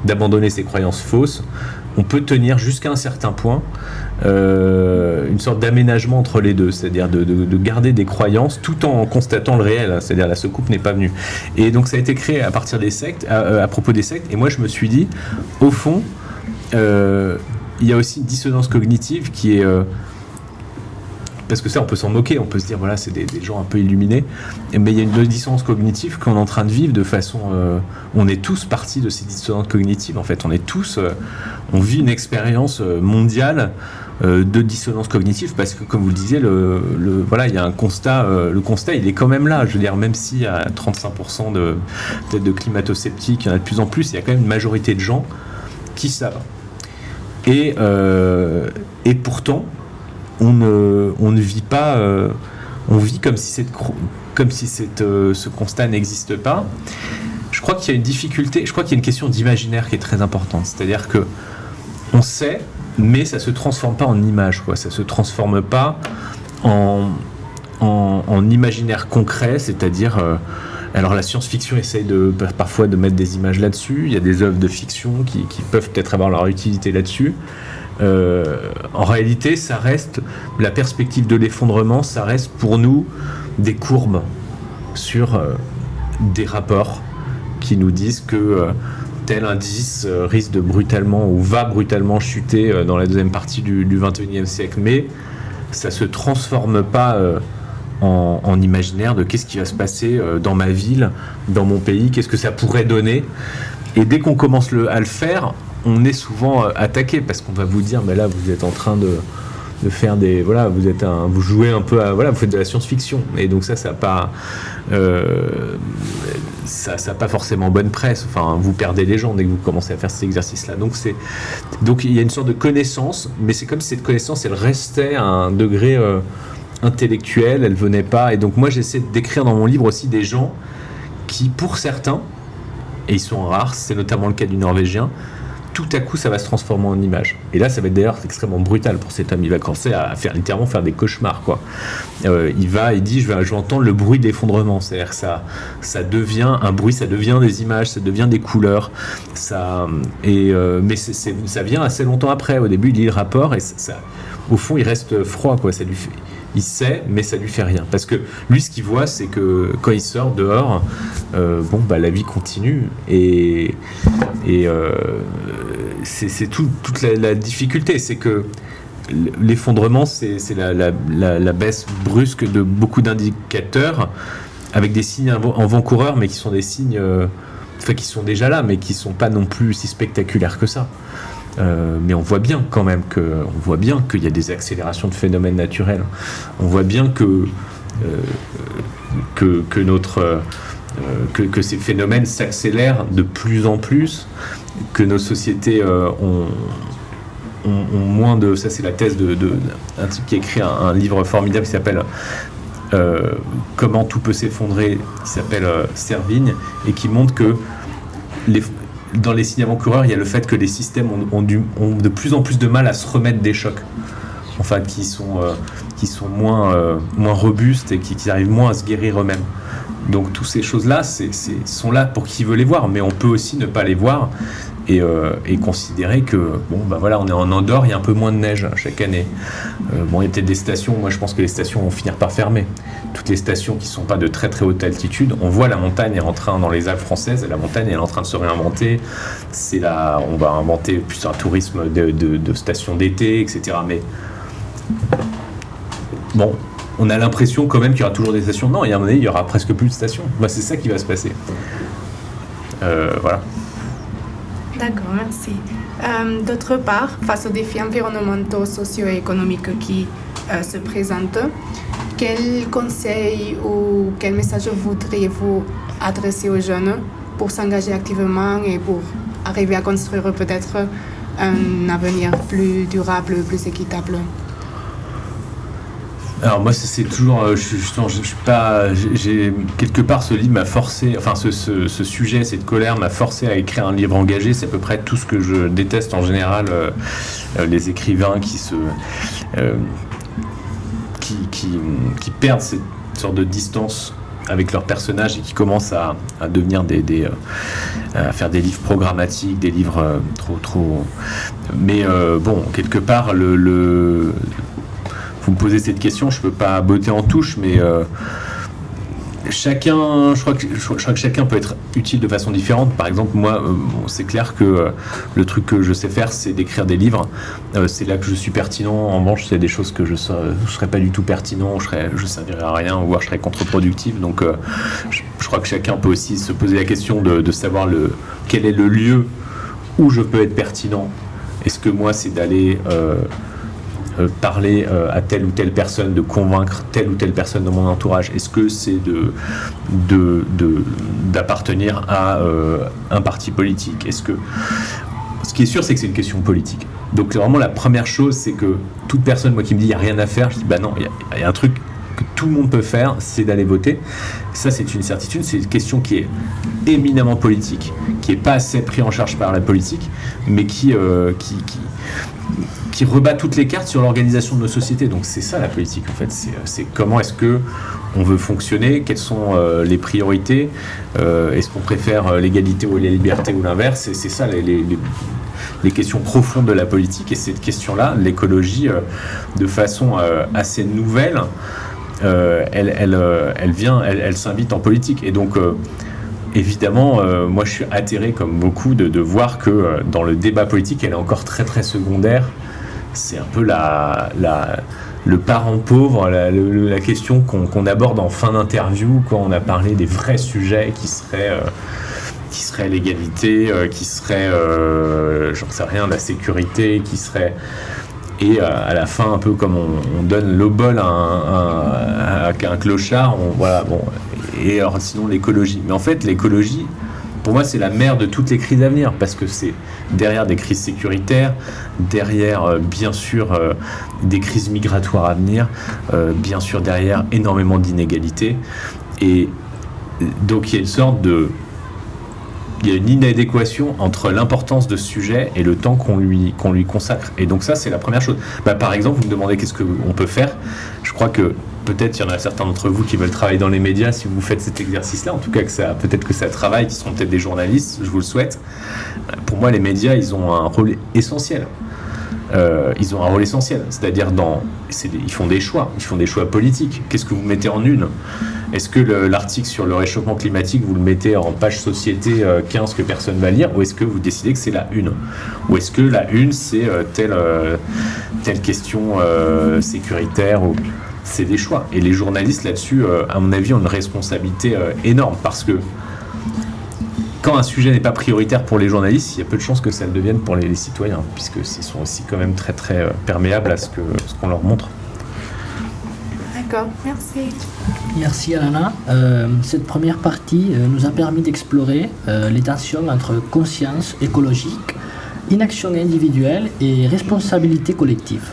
d'abandonner ces croyances fausses, on peut tenir jusqu'à un certain point une sorte d'aménagement entre les deux, c'est-à-dire de garder des croyances tout en constatant le réel, c'est-à-dire la soucoupe n'est pas venue. Et donc ça a été créé à partir des sectes, à propos des sectes, et moi je me suis dit, au fond, il y a aussi une dissonance cognitive qui est... parce que ça, on peut s'en moquer, on peut se dire, voilà, c'est des gens un peu illuminés, mais il y a une dissonance cognitive qu'on est en train de vivre de façon... on est tous partis de ces dissonances cognitives, en fait. On est tous... on vit une expérience mondiale de dissonance cognitive, parce que, comme vous le disiez, voilà, il y a un constat... le constat, il est quand même là. Je veux dire, même s'il y a 35% peut-être de climato-sceptiques, il y en a de plus en plus, il y a quand même une majorité de gens qui savent. Et pourtant... on ne vit pas, on vit comme si ce constat n'existe pas. Je crois qu'il y a une difficulté, je crois qu'il y a une question d'imaginaire qui est très importante. C'est-à-dire que on sait, mais ça se transforme pas en image, quoi. Ça se transforme pas en imaginaire concret, c'est-à-dire... alors la science-fiction essaye parfois de mettre des images là-dessus. Il y a des œuvres de fiction qui peuvent peut-être avoir leur utilité là-dessus. En réalité, ça reste la perspective de l'effondrement, ça reste pour nous des courbes sur des rapports qui nous disent que tel indice risque de brutalement ou va brutalement chuter dans la deuxième partie du XXIe siècle, mais ça se transforme pas en imaginaire de qu'est-ce qui va se passer dans ma ville, dans mon pays, qu'est-ce que ça pourrait donner. Et dès qu'on commence à le faire, on est souvent attaqué parce qu'on va vous dire mais là vous êtes en train de faire des voilà, vous jouez un peu à voilà, vous faites de la science-fiction, et donc ça a pas ça a pas forcément bonne presse. Enfin, vous perdez les gens dès que vous commencez à faire ces exercices-là. Donc il y a une sorte de connaissance, mais c'est comme si cette connaissance elle restait à un degré intellectuel, elle venait pas. Et donc moi j'essaie de décrire dans mon livre aussi des gens qui, pour certains, et ils sont rares, c'est notamment le cas du Norvégien, tout à coup ça va se transformer en image. Et là ça va être d'ailleurs extrêmement brutal pour cet homme. Il va commencer à littéralement faire des cauchemars, quoi. Il dit je vais entendre le bruit d'effondrement, c'est-à-dire que ça devient un bruit, ça devient des images, ça devient des couleurs, mais ça vient assez longtemps après. Au début il lit le rapport et ça, au fond il reste froid, quoi. Il sait, mais ça lui fait rien. Parce que lui, ce qu'il voit, c'est que quand il sort dehors, la vie continue. Et c'est toute la difficulté. C'est que l'effondrement, c'est la baisse brusque de beaucoup d'indicateurs, avec des signes avant-coureurs, mais qui sont des signes qui sont déjà là, mais qui ne sont pas non plus si spectaculaires que ça. Mais on voit bien quand même qu'il y a des accélérations de phénomènes naturels. On voit bien que ces phénomènes s'accélèrent de plus en plus, que nos sociétés ont moins de... Ça, c'est la thèse d'un type qui a écrit un livre formidable qui s'appelle Comment tout peut s'effondrer, qui s'appelle Servigne, et qui montre que dans les signes avant-coureurs, il y a le fait que les systèmes ont de plus en plus de mal à se remettre des chocs, enfin qui sont moins robustes et qui arrivent moins à se guérir eux-mêmes. Donc toutes ces choses-là, sont là pour qui veut les voir, mais on peut aussi ne pas les voir et considérer que on est en Andorre, il y a un peu moins de neige chaque année. Il y a peut-être des stations, moi je pense que les stations vont finir par fermer. Toutes les stations qui ne sont pas de très très haute altitude, on voit la montagne est en train, dans les Alpes françaises, la montagne est en train de se réinventer. On va inventer plus un tourisme de stations d'été, etc. Mais bon, on a l'impression quand même qu'il y aura toujours des stations. Non, il y a un moment donné, il y aura presque plus de stations. C'est ça qui va se passer. Voilà. D'accord, merci. D'autre part, face aux défis environnementaux, socio-économiques qui se présentent, quels conseils ou quel message voudriez-vous adresser aux jeunes pour s'engager activement et pour arriver à construire peut-être un avenir plus durable, plus équitable? Alors moi c'est toujours, je suis pas, j'ai quelque part ce livre m'a forcé, enfin ce sujet, cette colère m'a forcé à écrire un livre engagé. C'est à peu près tout ce que je déteste en général, les écrivains qui perdent cette sorte de distance avec leurs personnages et qui commencent à devenir à faire des livres programmatiques, des livres trop. Mais bon, quelque part vous me posez cette question, je peux pas botter en touche, mais je crois que chacun peut être utile de façon différente. Par exemple, moi, c'est clair que le truc que je sais faire, c'est d'écrire des livres. C'est là que je suis pertinent. En revanche, il y a des choses que je serais pas du tout pertinent, je servirais à rien, voire je serais contre-productif. Donc, je crois que chacun peut aussi se poser la question de savoir quel est le lieu où je peux être pertinent. Est-ce que moi, c'est d'aller parler à telle ou telle personne, de convaincre telle ou telle personne de mon entourage? Est-ce que c'est d'appartenir à un parti politique? Ce qui est sûr, c'est que c'est une question politique. Donc vraiment la première chose, c'est que toute personne, moi, qui me dit il n'y a rien à faire, je dis bah non, il y a un truc que tout le monde peut faire, c'est d'aller voter. Ça, c'est une certitude, c'est une question qui est éminemment politique, qui n'est pas assez pris en charge par la politique, mais qui rebat toutes les cartes sur l'organisation de nos sociétés. Donc c'est ça la politique en fait, c'est comment est-ce que on veut fonctionner, quelles sont les priorités, est-ce qu'on préfère l'égalité ou la liberté ou l'inverse, c'est ça les questions profondes de la politique. Et cette question-là, l'écologie, de façon assez nouvelle, elle s'invite en politique. Et donc évidemment, moi je suis atterré comme beaucoup de voir que dans le débat politique, elle est encore très très secondaire. C'est un peu le parent pauvre, la question qu'on aborde en fin d'interview quand on a parlé des vrais sujets qui seraient l'égalité, qui serait, j'en sais rien, la sécurité, qui serait... Et à la fin, un peu comme on donne l'obol à un clochard, voilà, bon. Et alors sinon l'écologie. Mais en fait, l'écologie, pour moi, c'est la mère de toutes les crises à venir, parce que c'est derrière des crises sécuritaires, derrière, bien sûr, des crises migratoires à venir, bien sûr, derrière énormément d'inégalités. Et donc, il y a une sorte il y a une inadéquation entre l'importance de ce sujet et le temps qu'on lui consacre. Et donc ça, c'est la première chose. Par exemple, vous me demandez qu'est-ce qu'on peut faire. Je crois que peut-être il y en a certains d'entre vous qui veulent travailler dans les médias si vous faites cet exercice-là. En tout cas, peut-être que ça travaille, qui seront peut-être des journalistes, je vous le souhaite. Pour moi, les médias, ils ont un rôle essentiel. Ils ont un rôle essentiel, c'est-à-dire ils font des choix politiques. Qu'est-ce que vous mettez en une? Est-ce que l'article sur le réchauffement climatique, vous le mettez en page société 15 que personne va lire, ou est-ce que vous décidez que c'est la une? Ou est-ce que la une, c'est telle question sécuritaire ou... C'est des choix. Et les journalistes, là-dessus, à mon avis, ont une responsabilité énorme, parce que quand un sujet n'est pas prioritaire pour les journalistes, il y a peu de chances que ça le devienne pour les citoyens, puisqu'ils sont aussi quand même très très perméables à ce qu'on leur montre. D'accord, merci. Merci Alana. Cette première partie nous a permis d'explorer les tensions entre conscience écologique, inaction individuelle et responsabilité collective.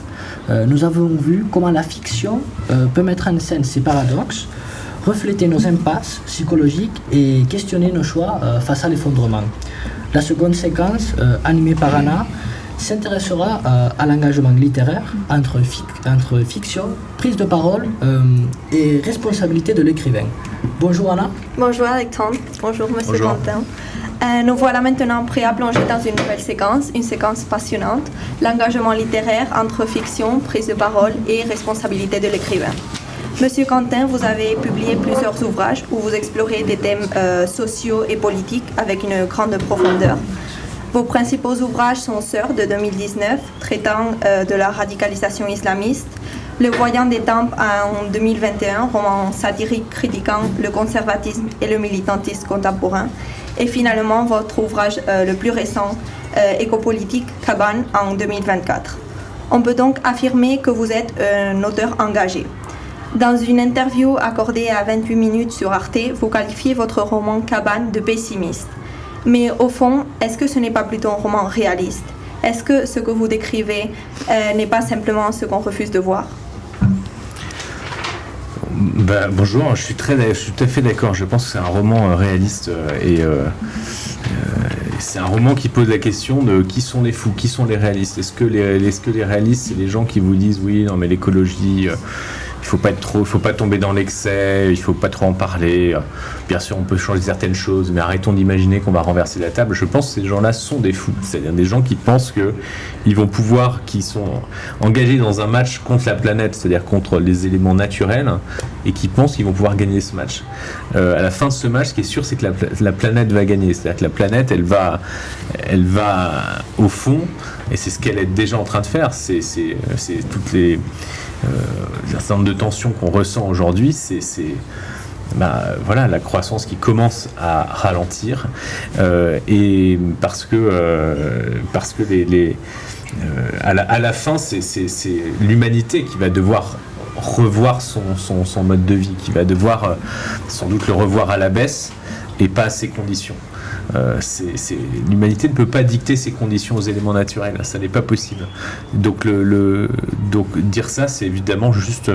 Nous avons vu comment la fiction peut mettre en scène ces paradoxes, refléter nos impasses psychologiques et questionner nos choix face à l'effondrement. La seconde séquence, animée par Anna, s'intéressera à l'engagement littéraire entre fiction, prise de parole et responsabilité de l'écrivain. Bonjour Anna. Bonjour Alexandre. Bonjour Monsieur Quentin. Nous voilà maintenant prêts à plonger dans une nouvelle séquence, une séquence passionnante, l'engagement littéraire entre fiction, prise de parole et responsabilité de l'écrivain. Monsieur Quentin, vous avez publié plusieurs ouvrages où vous explorez des thèmes sociaux et politiques avec une grande profondeur. Vos principaux ouvrages sont Sœurs de 2019, traitant de la radicalisation islamiste, Le Voyant des Tempes en 2021, roman satirique critiquant le conservatisme et le militantisme contemporain, et finalement votre ouvrage le plus récent, Écopolitique, Cabane, en 2024. On peut donc affirmer que vous êtes un auteur engagé. Dans une interview accordée à 28 minutes sur Arte, vous qualifiez votre roman Cabane de pessimiste. Mais au fond, est-ce que ce n'est pas plutôt un roman réaliste? Est-ce que ce que vous décrivez n'est pas simplement ce qu'on refuse de voir? Bonjour, je suis tout à fait d'accord. Je pense que c'est un roman réaliste et c'est un roman qui pose la question de qui sont les fous, qui sont les réalistes. Est-ce que les réalistes, c'est les gens qui vous disent oui, non mais l'écologie, il faut pas tomber dans l'excès, il faut pas trop en parler. Bien sûr, on peut changer certaines choses, mais arrêtons d'imaginer qu'on va renverser la table. Je pense que ces gens-là sont des fous. C'est-à-dire des gens qui pensent que ils vont pouvoir, qui sont engagés dans un match contre la planète, c'est-à-dire contre les éléments naturels, et qui pensent qu'ils vont pouvoir gagner ce match. À la fin de ce match, ce qui est sûr, c'est que la planète va gagner. C'est-à-dire que la planète, elle va au fond, et c'est ce qu'elle est déjà en train de faire. C'est toutes les un certain nombre de tensions qu'on ressent aujourd'hui, voilà, la croissance qui commence à ralentir et parce que à la fin c'est l'humanité qui va devoir revoir son mode de vie, qui va devoir sans doute le revoir à la baisse et pas à ses conditions. L'humanité ne peut pas dicter ses conditions aux éléments naturels, ça n'est pas possible. Donc, donc dire ça, c'est évidemment juste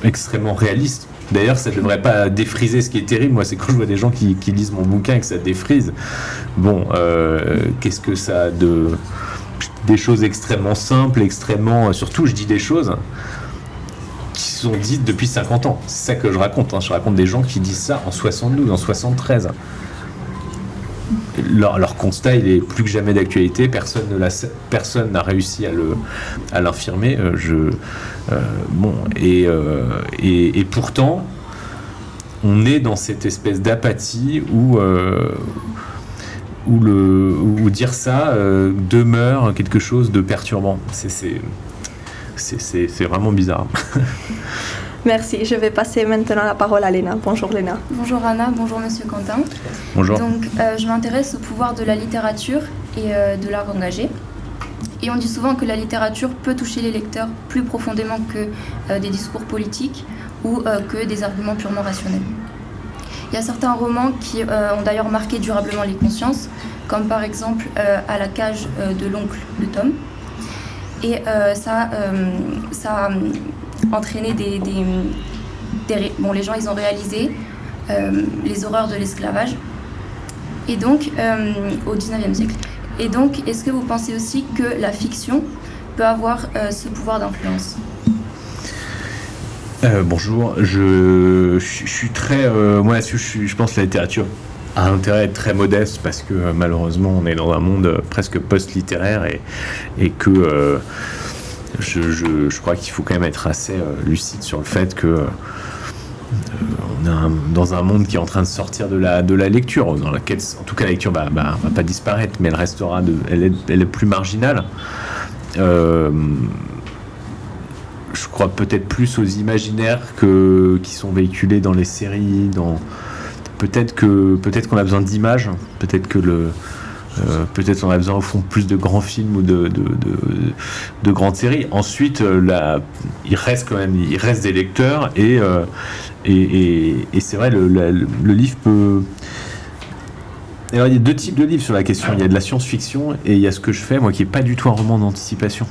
extrêmement réaliste. D'ailleurs, ça ne devrait pas défriser ce qui est terrible. Moi, c'est quand je vois des gens qui lisent mon bouquin et que ça défrise. Bon, qu'est-ce que ça a des choses extrêmement simples, surtout, je dis des choses qui sont dites depuis 50 ans. C'est ça que je raconte. Je raconte des gens qui disent ça en 72, en 73. Leur constat, il est plus que jamais d'actualité. Personne n'a réussi à l'infirmer. Et pourtant, on est dans cette espèce d'apathie où dire ça demeure quelque chose de perturbant. C'est vraiment bizarre. Merci. Je vais passer maintenant la parole à Léna. Bonjour Léna. Bonjour Anna, bonjour Monsieur Quentin. Bonjour. Donc, je m'intéresse au pouvoir de la littérature et de l'art engagé. Et on dit souvent que la littérature peut toucher les lecteurs plus profondément que des discours politiques ou que des arguments purement rationnels. Il y a certains romans qui ont d'ailleurs marqué durablement les consciences, comme par exemple À la cage de l'oncle de Tom. Et ça a entraîné les gens ils ont réalisé les horreurs de l'esclavage et donc au 19e siècle. Et donc, est-ce que vous pensez aussi que la fiction peut avoir ce pouvoir d'influence ? Bonjour, je suis très... moi là-dessus, je pense que la littérature a intérêt à être très modeste parce que malheureusement, on est dans un monde presque post-littéraire et que... Je crois qu'il faut quand même être assez lucide sur le fait que on est dans un monde qui est en train de sortir de la lecture, dans laquelle, en tout cas, la lecture va pas disparaître, mais elle restera, elle est plus marginale. Je crois peut-être plus aux imaginaires qui sont véhiculés dans les séries, peut-être qu'on a besoin d'images, peut-être qu'on a besoin au fond plus de grands films ou de grandes séries. Ensuite, il reste des lecteurs et c'est vrai, le livre peut... Alors, il y a deux types de livres sur la question. Il y a de la science-fiction et il y a ce que je fais, moi, qui n'est pas du tout un roman d'anticipation.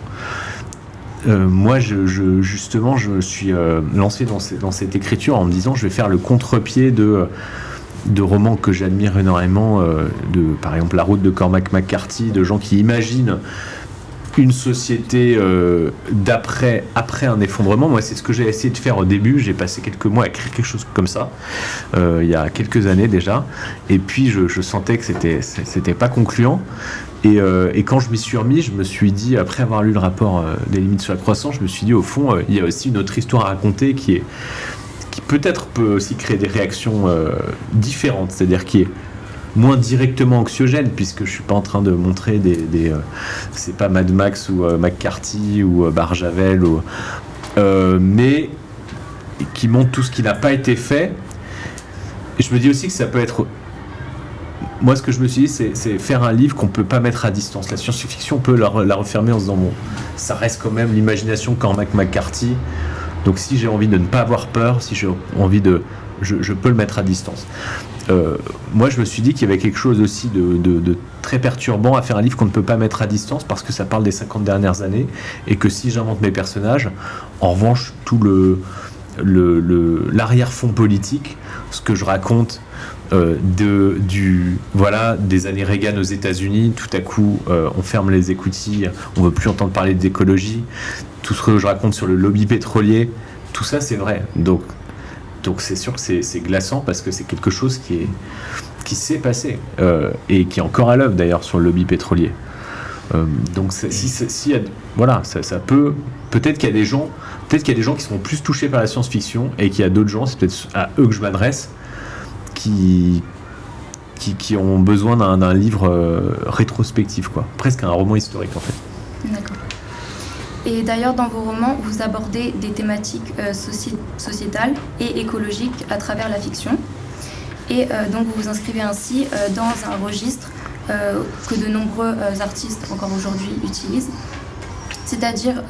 Moi, justement, je me suis lancé dans cette écriture en me disant je vais faire le contre-pied de romans que j'admire énormément, par exemple La Route de Cormac McCarthy, de gens qui imaginent une société après un effondrement. Moi, c'est ce que j'ai essayé de faire au début. J'ai passé quelques mois à écrire quelque chose comme ça, il y a quelques années déjà. Et puis, je sentais que c'était pas concluant. Et quand je m'y suis remis, je me suis dit, après avoir lu le rapport des limites sur la croissance, je me suis dit, au fond, il y a aussi une autre histoire à raconter qui peut-être peut aussi créer des réactions différentes, c'est-à-dire qui est moins directement anxiogène, puisque je suis pas en train de montrer c'est pas Mad Max ou McCarthy ou Barjavel, mais qui montre tout ce qui n'a pas été fait. Et je me dis aussi que ça peut être... Moi, ce que je me suis dit, c'est faire un livre qu'on peut pas mettre à distance. La science-fiction, on peut la refermer en se disant, bon, ça reste quand même l'imagination Cormac McCarthy. Donc si j'ai envie de ne pas avoir peur, si j'ai envie je peux le mettre à distance. Moi, je me suis dit qu'il y avait quelque chose aussi de très perturbant à faire un livre qu'on ne peut pas mettre à distance parce que ça parle des 50 dernières années et que si j'invente mes personnages, en revanche, tout le l'arrière-fond politique, ce que je raconte des années Reagan aux États-Unis. Tout à coup, on ferme les écoutilles, on ne veut plus entendre parler d'écologie. Tout ce que je raconte sur le lobby pétrolier, tout ça, c'est vrai. Donc c'est sûr que c'est glaçant parce que c'est quelque chose qui s'est passé et qui est encore à l'œuvre d'ailleurs sur le lobby pétrolier. Donc ça peut. Peut-être qu'il y a des gens qui seront plus touchés par la science-fiction et qu'il y a d'autres gens, c'est peut-être à eux que je m'adresse, qui ont besoin d'un livre rétrospectif, quoi. Presque un roman historique en fait. D'accord. Et d'ailleurs, dans vos romans, vous abordez des thématiques sociétales et écologiques à travers la fiction. Et donc, vous vous inscrivez ainsi dans un registre que de nombreux artistes, encore aujourd'hui, utilisent, c'est-à-dire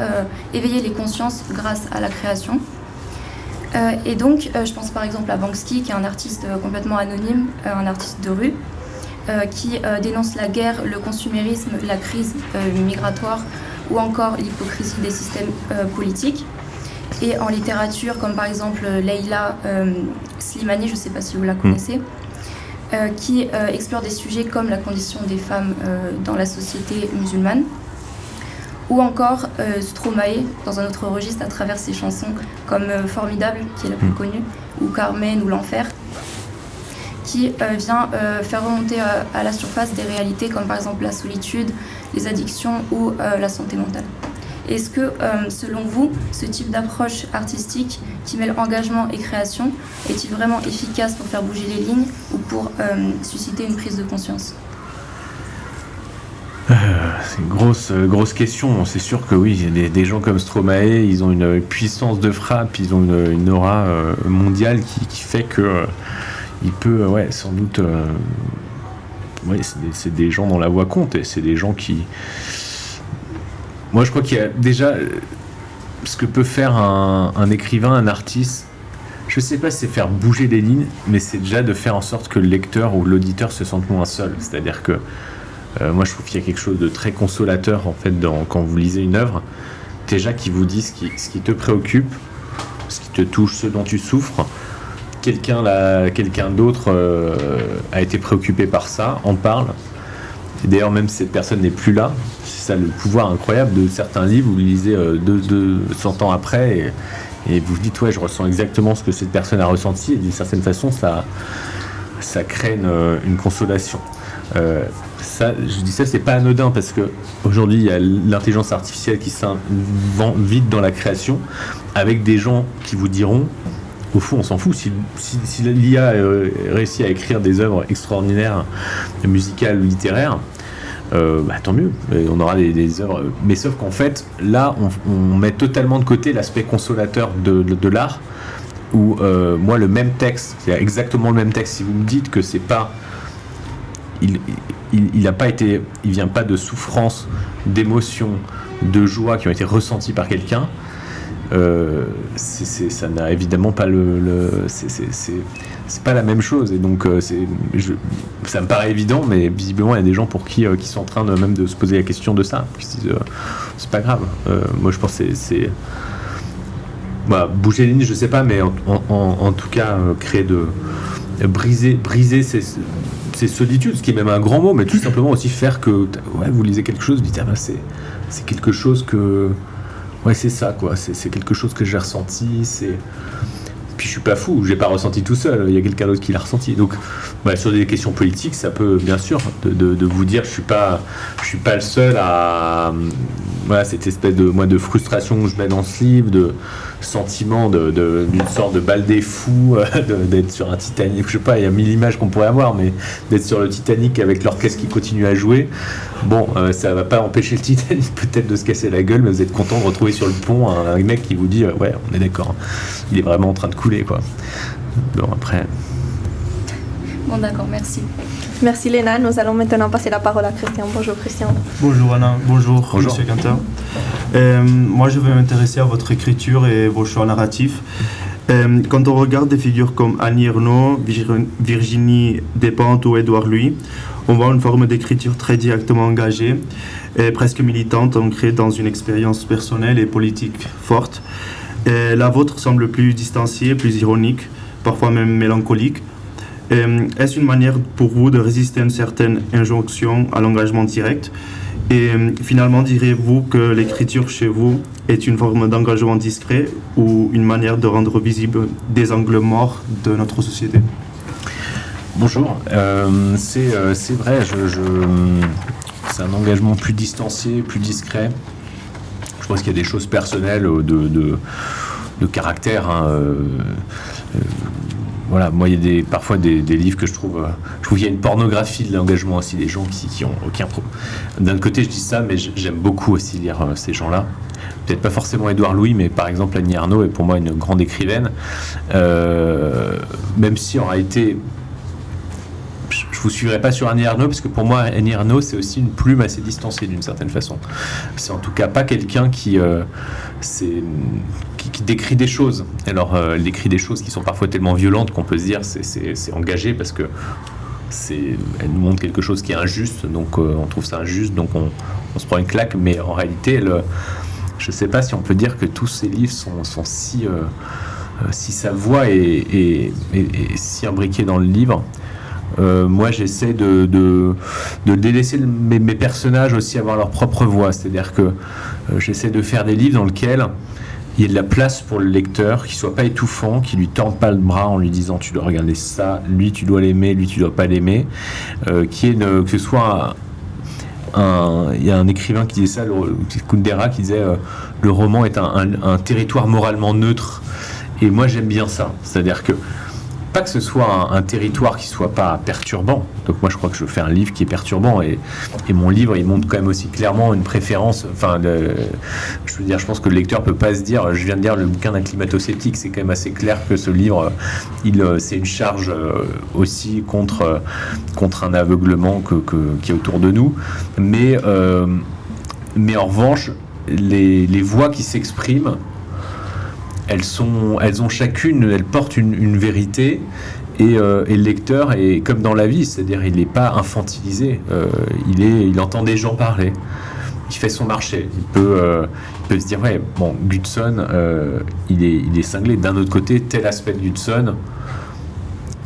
éveiller les consciences grâce à la création. Et donc, je pense par exemple à Banksy, qui est un artiste complètement anonyme, un artiste de rue, qui dénonce la guerre, le consumérisme, la crise migratoire, ou encore l'hypocrisie des systèmes politiques. Et en littérature, comme par exemple Leila Slimani, je ne sais pas si vous la connaissez, qui explore des sujets comme la condition des femmes dans la société musulmane, ou encore Stromae, dans un autre registre, à travers ses chansons comme Formidable, qui est la plus connue, ou Carmen, ou L'Enfer, qui vient faire remonter à la surface des réalités comme par exemple la solitude, les addictions ou la santé mentale. Est-ce que, selon vous, ce type d'approche artistique qui mêle engagement et création est-il vraiment efficace pour faire bouger les lignes ou pour susciter une prise de conscience ? C'est une grosse question. C'est sûr que oui, des gens comme Stromae, ils ont une puissance de frappe, ils ont une aura mondiale qui fait que il peut, sans doute, c'est des gens dont la voix compte, et c'est des gens qui... Moi, je crois qu'il y a déjà ce que peut faire un écrivain, un artiste. Je sais pas si c'est faire bouger les lignes, mais c'est déjà de faire en sorte que le lecteur ou l'auditeur se sente moins seul. C'est-à-dire que moi, je trouve qu'il y a quelque chose de très consolateur en fait quand vous lisez une œuvre, déjà qui vous dit ce qui te préoccupe, ce qui te touche, ce dont tu souffres. Quelqu'un d'autre a été préoccupé par ça, en parle. Et d'ailleurs, même si cette personne n'est plus là, c'est ça le pouvoir incroyable de certains livres. Vous lisez 200 ans après et vous vous dites je ressens exactement ce que cette personne a ressenti, et d'une certaine façon ça crée une consolation. Je dis ça, c'est pas anodin, parce que aujourd'hui il y a l'intelligence artificielle qui s'invente vite dans la création, avec des gens qui vous diront au fond on s'en fout, si l'IA réussit à écrire des œuvres extraordinaires, musicales ou littéraires, tant mieux, on aura des œuvres, mais sauf qu'en fait là on met totalement de côté l'aspect consolateur de l'art, où moi le même texte, c'est exactement le même texte, si vous me dites que c'est pas il vient pas de souffrance, d'émotion, de joie qui ont été ressenties par quelqu'un, ça n'a évidemment pas c'est pas la même chose, et donc ça me paraît évident, mais visiblement il y a des gens pour qui sont en train même de se poser la question de ça, qui se disent c'est pas grave. Moi je pense que c'est bouger les lignes, je sais pas, mais en tout cas créer briser ces solitudes, ce qui est même un grand mot, mais tout simplement aussi faire que vous lisez quelque chose, vous dites c'est quelque chose que c'est ça quoi, c'est quelque chose que j'ai ressenti, puis je suis pas fou, j'ai pas ressenti tout seul, il y a quelqu'un d'autre qui l'a ressenti. Donc sur des questions politiques, ça peut bien sûr de vous dire je suis pas le seul à cette espèce de frustration que je mets dans ce livre, de sentiment d'une sorte de baldé fou, d'être sur un Titanic, je sais pas, il y a 1000 images qu'on pourrait avoir, mais d'être sur le Titanic avec l'orchestre qui continue à jouer, ça va pas empêcher le Titanic peut-être de se casser la gueule, mais vous êtes content de retrouver sur le pont un mec qui vous dit on est d'accord, il est vraiment en train de couler quoi. Bon après... Bon d'accord, merci. Merci Léna, nous allons maintenant passer la parole à Christian. Bonjour Christian. Bonjour Anna, bonjour. Monsieur Quentin. Moi je vais m'intéresser à votre écriture et vos choix narratifs. Quand on regarde des figures comme Annie Ernaux, Virginie Despentes ou Édouard Louis, on voit une forme d'écriture très directement engagée et presque militante, ancrée dans une expérience personnelle et politique forte. La vôtre semble plus distanciée, plus ironique, parfois même mélancolique. Est-ce une manière pour vous de résister à une certaine injonction à l'engagement direct? Et finalement, diriez-vous que l'écriture chez vous est une forme d'engagement discret ou une manière de rendre visible des angles morts de notre société? Bonjour, c'est vrai, c'est un engagement plus distancié, plus discret. Je pense qu'il y a des choses personnelles de caractère. Voilà, moi il y a parfois des livres que je trouve qu'il y a une pornographie de l'engagement aussi, des gens qui ont aucun problème. D'un côté je dis ça, mais j'aime beaucoup aussi lire ces gens-là. Peut-être pas forcément Édouard Louis, mais par exemple Annie Ernaux est pour moi une grande écrivaine. Même si en réalité, je vous suivrai pas sur Annie Ernaux, parce que pour moi Annie Ernaux c'est aussi une plume assez distanciée d'une certaine façon. C'est en tout cas pas quelqu'un qui décrit des choses. Alors elle décrit des choses qui sont parfois tellement violentes qu'on peut se dire c'est engagé, parce que elle nous montre quelque chose qui est injuste, donc on trouve ça injuste, donc on se prend une claque. Mais en réalité je sais pas si on peut dire que tous ces livres sont si sa voix est si imbriquée dans le livre. Moi j'essaie de délaisser mes personnages aussi avoir leur propre voix, c'est-à-dire que j'essaie de faire des livres dans lesquels il y ait de la place pour le lecteur, qui soit pas étouffant, qui lui tende pas le bras en lui disant tu dois regarder ça, lui tu dois l'aimer, lui tu dois pas l'aimer, que ce soit il y a un écrivain qui disait ça, Kundera, qui disait le roman est un territoire moralement neutre, et moi j'aime bien ça, c'est-à-dire que pas que ce soit un territoire qui soit pas perturbant. Donc moi je crois que je fais un livre qui est perturbant, et mon livre il montre quand même aussi clairement une préférence. Enfin, je veux dire, je pense que le lecteur peut pas se dire je viens de lire le bouquin d'un climato-sceptique. C'est quand même assez clair que ce livre c'est une charge aussi contre un aveuglement qui est autour de nous. Mais en revanche, les voix qui s'expriment, elles ont chacune, elles portent une vérité, et le lecteur est comme dans la vie, c'est-à-dire il n'est pas infantilisé, il entend des gens parler, il fait son marché, il peut se dire ouais bon, Gudson il est cinglé. D'un autre côté, tel aspect de Gudson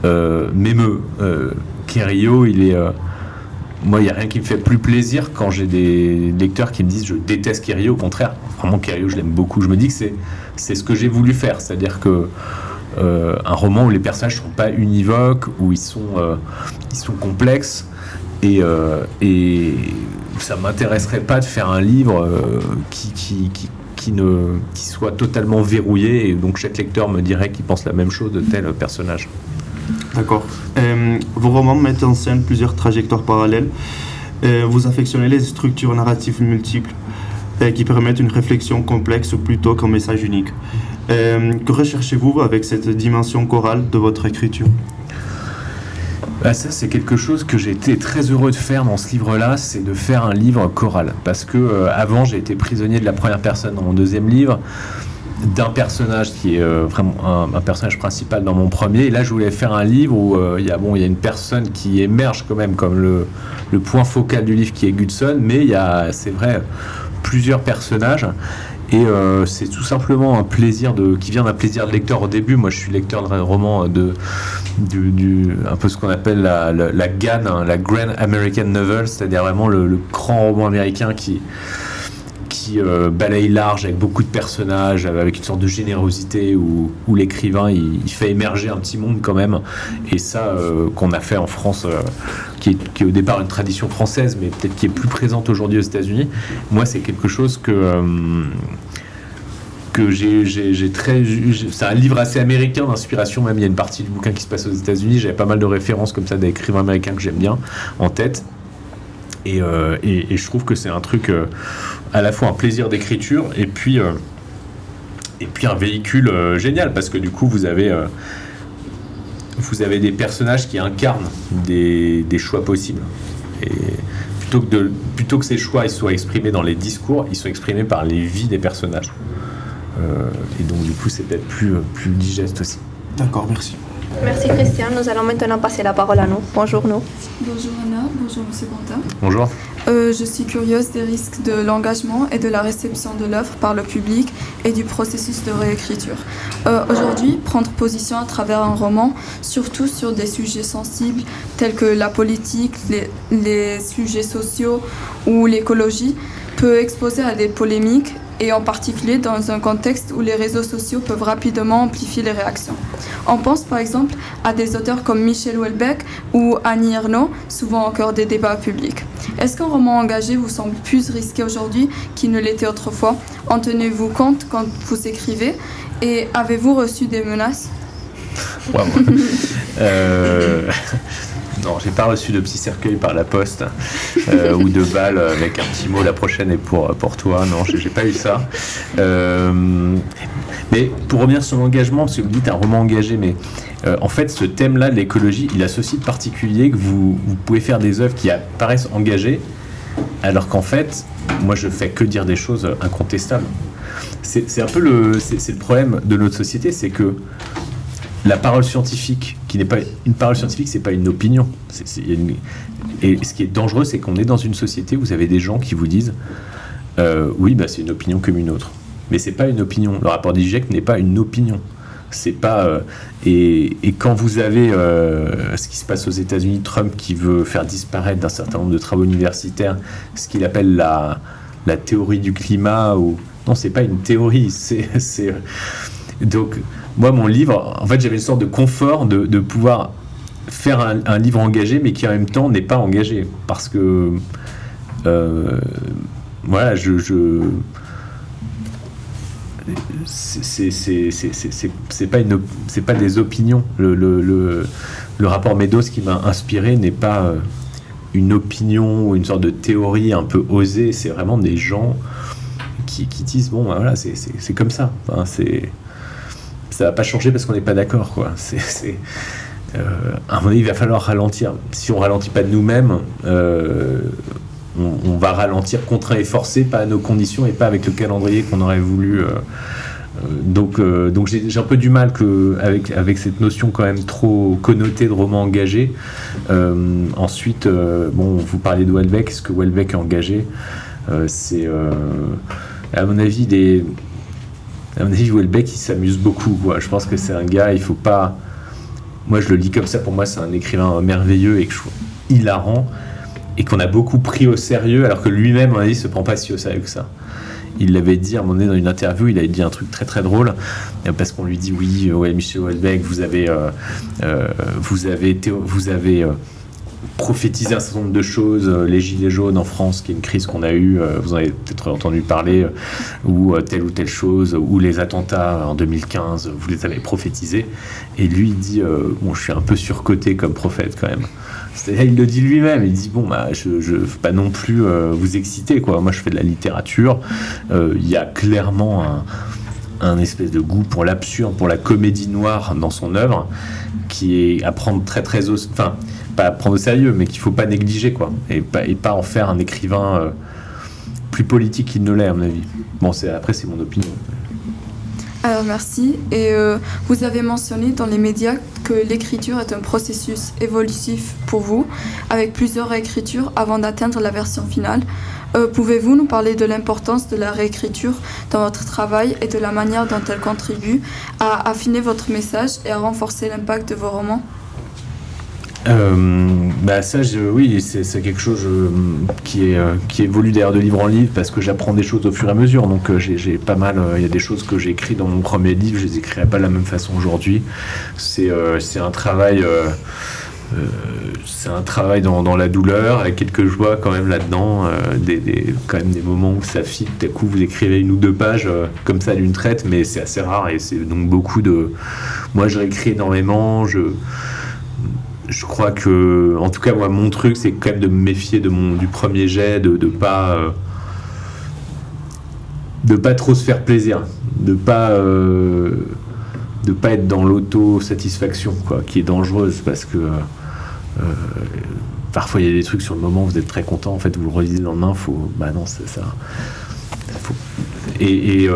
m'émeut. Querio, moi, il n'y a rien qui me fait plus plaisir quand j'ai des lecteurs qui me disent je déteste Querio. Au contraire, vraiment, Querio, je l'aime beaucoup. Je me dis que c'est ce que j'ai voulu faire. C'est-à-dire que un roman où les personnages ne sont pas univoques, où ils sont complexes, et ça ne m'intéresserait pas de faire un livre qui soit totalement verrouillé, et donc chaque lecteur me dirait qu'il pense la même chose de tel personnage. D'accord. Vos romans mettent en scène plusieurs trajectoires parallèles. Vous affectionnez les structures narratives multiples qui permettent une réflexion complexe plutôt qu'un message unique. Que recherchez-vous avec cette dimension chorale de votre écriture? Ça, c'est quelque chose que j'ai été très heureux de faire dans ce livre-là, c'est de faire un livre choral. Parce que avant, j'ai été prisonnier de la première personne dans mon deuxième livre, d'un personnage qui est vraiment un personnage principal dans mon premier, et là je voulais faire un livre où il y a une personne qui émerge quand même comme le point focal du livre, qui est Gudson, mais il y a, c'est vrai, plusieurs personnages, et c'est tout simplement un plaisir qui vient d'un plaisir de lecteur. Au début, moi je suis lecteur de romans un peu ce qu'on appelle la GAN, hein, la Grand American Novel, c'est-à-dire vraiment le grand roman américain qui balaye large, avec beaucoup de personnages, avec une sorte de générosité, où l'écrivain il fait émerger un petit monde quand même, et ça qu'on a fait en France, qui est au départ une tradition française, mais peut-être qui est plus présente aujourd'hui aux États-Unis. Moi, c'est quelque chose que c'est un livre assez américain d'inspiration, même il y a une partie du bouquin qui se passe aux États-Unis. J'avais pas mal de références comme ça d'écrivains américains que j'aime bien en tête. Et je trouve que c'est un truc à la fois un plaisir d'écriture, et puis un véhicule génial, parce que du coup vous avez des personnages qui incarnent des choix possibles, et plutôt que ces choix ils soient exprimés dans les discours, ils sont exprimés par les vies des personnages, et donc du coup c'est peut-être plus digeste aussi. D'accord, merci. Merci Christian. Nous allons maintenant passer la parole à nous. Bonjour nous. Bonjour Anna, bonjour Monsieur Quentin. Bonjour. Je suis curieuse des risques de l'engagement et de la réception de l'œuvre par le public et du processus de réécriture. Aujourd'hui, prendre position à travers un roman, surtout sur des sujets sensibles tels que la politique, les sujets sociaux ou l'écologie, peut exposer à des polémiques et en particulier dans un contexte où les réseaux sociaux peuvent rapidement amplifier les réactions. On pense par exemple à des auteurs comme Michel Houellebecq ou Annie Ernaux, souvent au cœur des débats publics. Est-ce qu'un roman engagé vous semble plus risqué aujourd'hui qu'il ne l'était autrefois? En tenez-vous compte quand vous écrivez? Et avez-vous reçu des menaces? Wow. Non, j'ai pas reçu de petit cercueil par la poste ou de balles avec un petit mot, la prochaine est pour toi. Non, j'ai pas eu ça. Mais pour revenir sur l'engagement, parce que vous dites un roman engagé, mais en fait ce thème-là de l'écologie, il a ceci de particulier que vous pouvez faire des œuvres qui apparaissent engagées, alors qu'en fait, moi je fais que dire des choses incontestables. C'est un peu le problème de notre société, c'est que la parole scientifique, qui n'est pas une parole scientifique, c'est pas une opinion. Et ce qui est dangereux, c'est qu'on est dans une société où vous avez des gens qui vous disent oui, bah, c'est une opinion comme une autre. Mais c'est pas une opinion. Le rapport du GIEC n'est pas une opinion. C'est pas et quand vous avez ce qui se passe aux États-Unis, Trump qui veut faire disparaître d'un certain nombre de travaux universitaires ce qu'il appelle la théorie du climat, ou non, c'est pas une théorie, c'est donc moi, mon livre, en fait, j'avais une sorte de confort de pouvoir faire un livre engagé, mais qui en même temps n'est pas engagé. Parce que, voilà, c'est pas des opinions. Le rapport Meadows qui m'a inspiré n'est pas une opinion ou une sorte de théorie un peu osée. C'est vraiment des gens qui disent, bon, voilà, c'est comme ça. Enfin, ça va pas changer parce qu'on n'est pas d'accord, quoi. À un moment donné, il va falloir ralentir. Si on ralentit pas de nous-mêmes, on va ralentir contraint et forcé, pas à nos conditions et pas avec le calendrier qu'on aurait voulu. Donc j'ai un peu du mal avec cette notion quand même trop connotée de roman engagé. Ensuite, bon, vous parliez de Houellebecq. Est-ce que Houellebecq est engagé? À mon avis, Houellebecq, il s'amuse beaucoup, quoi. Je pense que c'est un gars, il faut pas... Moi, je le lis comme ça, pour moi, c'est un écrivain merveilleux et que je trouve hilarant et qu'on a beaucoup pris au sérieux, alors que lui-même, à mon avis, se prend pas si au sérieux que ça. Il l'avait dit, à un moment donné, dans une interview, il avait dit un truc très très drôle, parce qu'on lui dit, oui, ouais, Michel Houellebecq, vous avez prophétiser un certain nombre de choses, les gilets jaunes en France, qui est une crise qu'on a eue, vous en avez peut-être entendu parler, ou telle chose, ou les attentats en 2015, vous les avez prophétisés. Et lui, il dit, bon, je suis un peu surcoté comme prophète quand même. C'est-à-dire, il le dit lui-même, il dit, bon, bah, je veux pas non plus vous exciter, quoi. Moi, je fais de la littérature, il y a clairement un espèce de goût pour l'absurde, pour la comédie noire dans son œuvre, qui est à prendre très très enfin, pas à prendre au sérieux, mais qu'il faut pas négliger, quoi, et pas en faire un écrivain plus politique qu'il ne l'est, à mon avis. Bon, après c'est mon opinion. Alors merci. Et vous avez mentionné dans les médias que l'écriture est un processus évolutif pour vous, avec plusieurs réécritures avant d'atteindre la version finale. Pouvez-vous nous parler de l'importance de la réécriture dans votre travail et de la manière dont elle contribue à affiner votre message et à renforcer l'impact de vos romans? Bah ça, oui, c'est quelque chose qui évolue d'ailleurs de livre en livre, parce que j'apprends des choses au fur et à mesure. Donc j'ai pas mal, il y a des choses que j'ai écrites dans mon premier livre, je les écrirai pas de la même façon aujourd'hui. C'est un travail. C'est un travail dans la douleur, avec quelques joies quand même là-dedans, quand même des moments où ça fit, tout à coup vous écrivez 1 ou 2 pages comme ça d'une traite, mais c'est assez rare, et c'est donc beaucoup de... Moi je réécris énormément, je crois que, en tout cas moi mon truc c'est quand même de me méfier du premier jet, de pas trop se faire plaisir, de pas être dans l'auto-satisfaction, quoi, qui est dangereuse, parce que parfois il y a des trucs sur le moment, vous êtes très content, en fait vous le relisez le lendemain, bah non, c'est ça. Et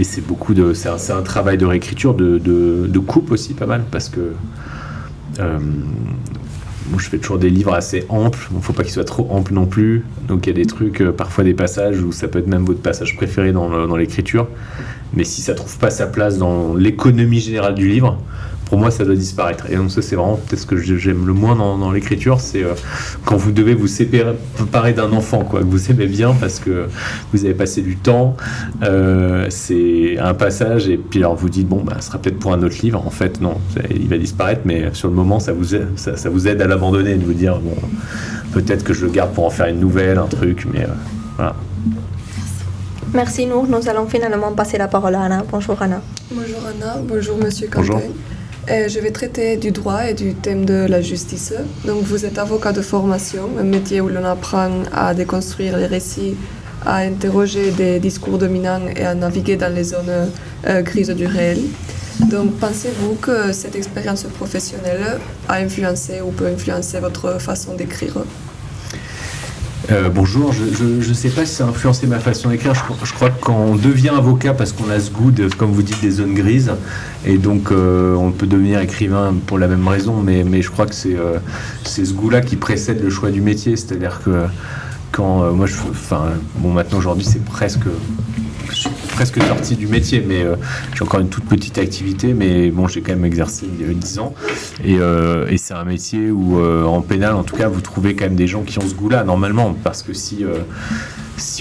c'est beaucoup c'est un travail de réécriture, de coupe aussi pas mal, parce que moi je fais toujours des livres assez amples, il ne faut pas qu'ils soient trop amples non plus, donc il y a des trucs, parfois des passages où ça peut être même votre passage préféré dans l'écriture, mais si ça ne trouve pas sa place dans l'économie générale du livre, pour moi ça doit disparaître. Et donc ça c'est vraiment peut-être ce que j'aime le moins dans l'écriture, c'est quand vous devez vous séparer d'un enfant, quoi, que vous aimez bien parce que vous avez passé du temps, c'est un passage et puis alors vous dites bon bah ce sera peut-être pour un autre livre, en fait non, il va disparaître, mais sur le moment ça vous aide à l'abandonner, de vous dire bon peut-être que je le garde pour en faire une nouvelle, un truc, mais voilà. Merci Nour, nous allons finalement passer la parole à Anna. Bonjour Anna. Bonjour Anna, bonjour Monsieur Quentin. Je vais traiter du droit et du thème de la justice. Donc vous êtes avocat de formation, un métier où l'on apprend à déconstruire les récits, à interroger des discours dominants et à naviguer dans les zones grises du réel. Donc pensez-vous que cette expérience professionnelle a influencé ou peut influencer votre façon d'écrire ? Bonjour, je ne sais pas si ça a influencé ma façon d'écrire. Je crois que quand on devient avocat, parce qu'on a ce goût, comme vous dites, des zones grises, et donc on peut devenir écrivain pour la même raison, mais je crois que c'est ce goût-là qui précède le choix du métier. C'est-à-dire que quand moi, maintenant aujourd'hui, c'est presque sorti du métier, mais j'ai encore une toute petite activité, mais bon, j'ai quand même exercé il y a 10 ans, et c'est un métier où, en pénal, en tout cas, vous trouvez quand même des gens qui ont ce goût-là, normalement, parce que si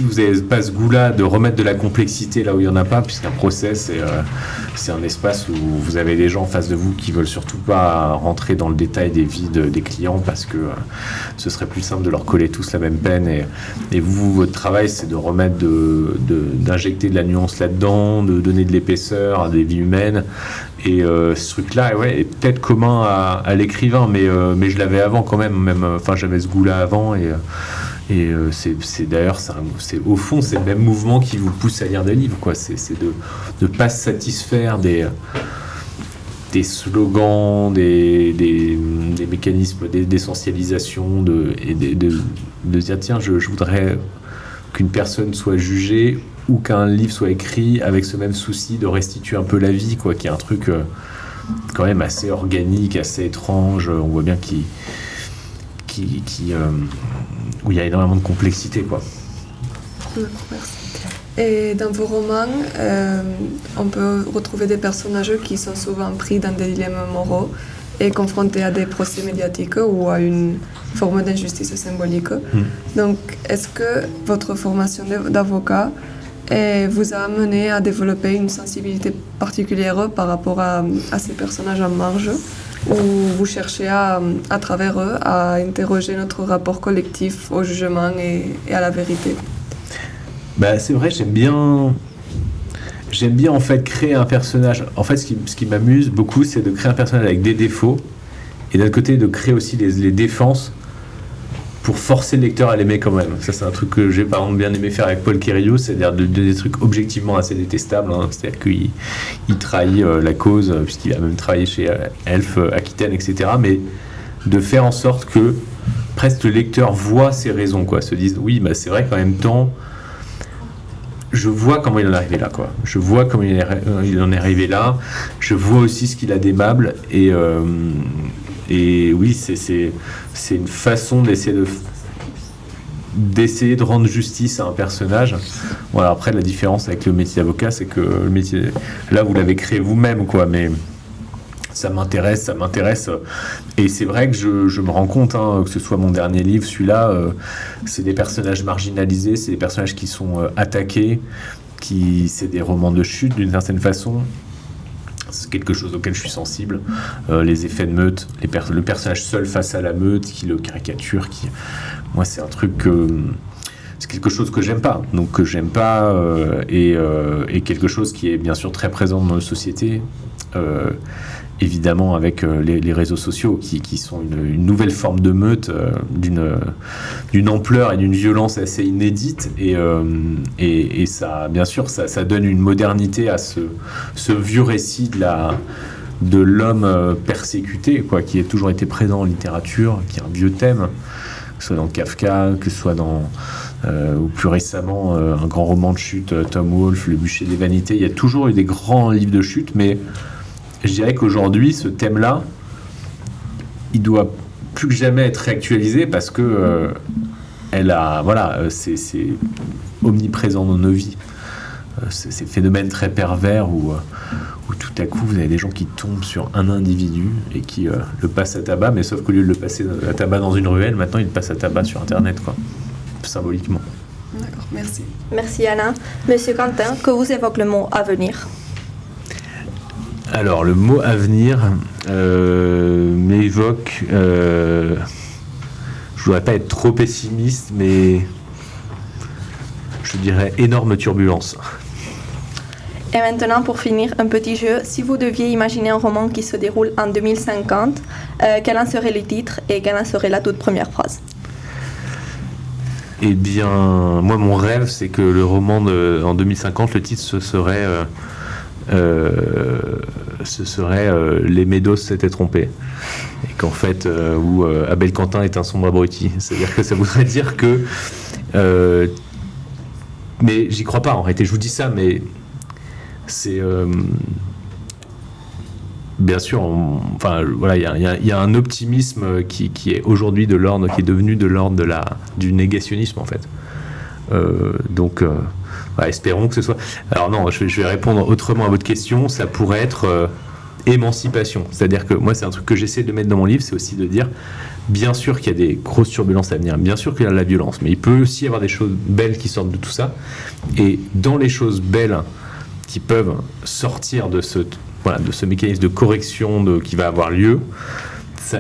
vous n'avez pas ce goût-là de remettre de la complexité là où il n'y en a pas, puisqu'un procès, c'est un espace où vous avez des gens en face de vous qui veulent surtout pas rentrer dans le détail des vies des clients, parce que ce serait plus simple de leur coller tous la même peine, et vous, votre travail, c'est de remettre d'injecter de la nuance là-dedans, de donner de l'épaisseur à des vies humaines, et ce truc-là est peut-être commun à l'écrivain, mais je l'avais avant quand même, j'avais ce goût-là avant, et c'est d'ailleurs, au fond, c'est le même mouvement qui vous pousse à lire des livres, quoi. C'est de ne pas se satisfaire des slogans, des mécanismes d'essentialisation, et de dire tiens, je voudrais qu'une personne soit jugée ou qu'un livre soit écrit avec ce même souci de restituer un peu la vie, quoi, qui est un truc quand même assez organique, assez étrange. On voit bien où il y a énormément de complexité, quoi. Merci. Et dans vos romans, on peut retrouver des personnages qui sont souvent pris dans des dilemmes moraux et confrontés à des procès médiatiques ou à une forme d'injustice symbolique. Donc, est-ce que votre formation d'avocat vous a amené à développer une sensibilité particulière par rapport à ces personnages en marge, ou vous cherchez à travers eux à interroger notre rapport collectif au jugement et à la vérité? C'est vrai, j'aime bien en fait créer un personnage. En fait, ce qui m'amuse beaucoup, c'est de créer un personnage avec des défauts, et d'un côté de créer aussi les défenses pour forcer le lecteur à l'aimer quand même. Ça, c'est un truc que j'ai par exemple bien aimé faire avec Paul Queriot, c'est-à-dire des trucs objectivement assez détestables, hein. C'est-à-dire qu'il trahit la cause, puisqu'il a même travaillé chez Elf, Aquitaine, etc. Mais de faire en sorte que presque le lecteur voit ses raisons, quoi, se dise oui, c'est vrai qu'en même temps, je vois comment il en est arrivé là, quoi. Je vois comment il en est arrivé là. Je vois aussi ce qu'il a d'aimable, et oui, c'est une façon d'essayer de rendre justice à un personnage. Voilà, après, la différence avec le métier d'avocat, c'est que le métier, là, vous l'avez créé vous-même, quoi, mais ça m'intéresse. Et c'est vrai que je me rends compte, que ce soit mon dernier livre, celui-là, c'est des personnages marginalisés, c'est des personnages qui sont attaqués, c'est des romans de chute d'une certaine façon. C'est quelque chose auquel je suis sensible. Les effets de meute, le personnage seul face à la meute, qui le caricature, moi c'est un truc c'est quelque chose que j'aime pas. Et quelque chose qui est bien sûr très présent dans nos sociétés. Évidemment avec les réseaux sociaux qui sont une nouvelle forme de meute d'une ampleur et d'une violence assez inédite, et ça, bien sûr, ça donne une modernité à ce vieux récit de l'homme persécuté, quoi, qui a toujours été présent en littérature, qui est un vieux thème, que ce soit dans Kafka, que ce soit dans ou plus récemment un grand roman de chute, Tom Wolfe, Le bûcher des vanités. Il y a toujours eu des grands livres de chute, mais je dirais qu'aujourd'hui, ce thème-là, il doit plus que jamais être réactualisé parce que c'est omniprésent dans nos vies. Ces phénomènes très pervers où tout à coup vous avez des gens qui tombent sur un individu et qui le passent à tabac, mais sauf qu'au lieu de le passer à tabac dans une ruelle, maintenant ils le passent à tabac sur Internet, quoi, symboliquement. D'accord, merci. Merci Alain. Monsieur Quentin, que vous évoque le mot avenir? Alors le mot avenir m'évoque, je voudrais pas être trop pessimiste, mais je dirais énorme turbulence. Et maintenant, pour finir, un petit jeu. Si vous deviez imaginer un roman qui se déroule en 2050, quel en serait le titre et quelle en serait la toute première phrase? Eh bien, moi, mon rêve, c'est que le roman en 2050, le titre, ce serait Les Médos s'étaient trompés. Et qu'en fait, où Abel Quentin est un sombre abruti. C'est-à-dire que ça voudrait dire que... mais j'y crois pas, en réalité. Je vous dis ça, mais... c'est bien sûr, il y a un optimisme qui est aujourd'hui de l'ordre, qui est devenu de l'ordre du négationnisme en fait. Espérons que ce soit. Alors non, je vais répondre autrement à votre question. Ça pourrait être émancipation. C'est-à-dire que moi, c'est un truc que j'essaie de mettre dans mon livre, c'est aussi de dire, bien sûr qu'il y a des grosses turbulences à venir, bien sûr qu'il y a de la violence, mais il peut aussi y avoir des choses belles qui sortent de tout ça. Et dans les choses belles qui peuvent sortir de ce mécanisme de correction qui va avoir lieu,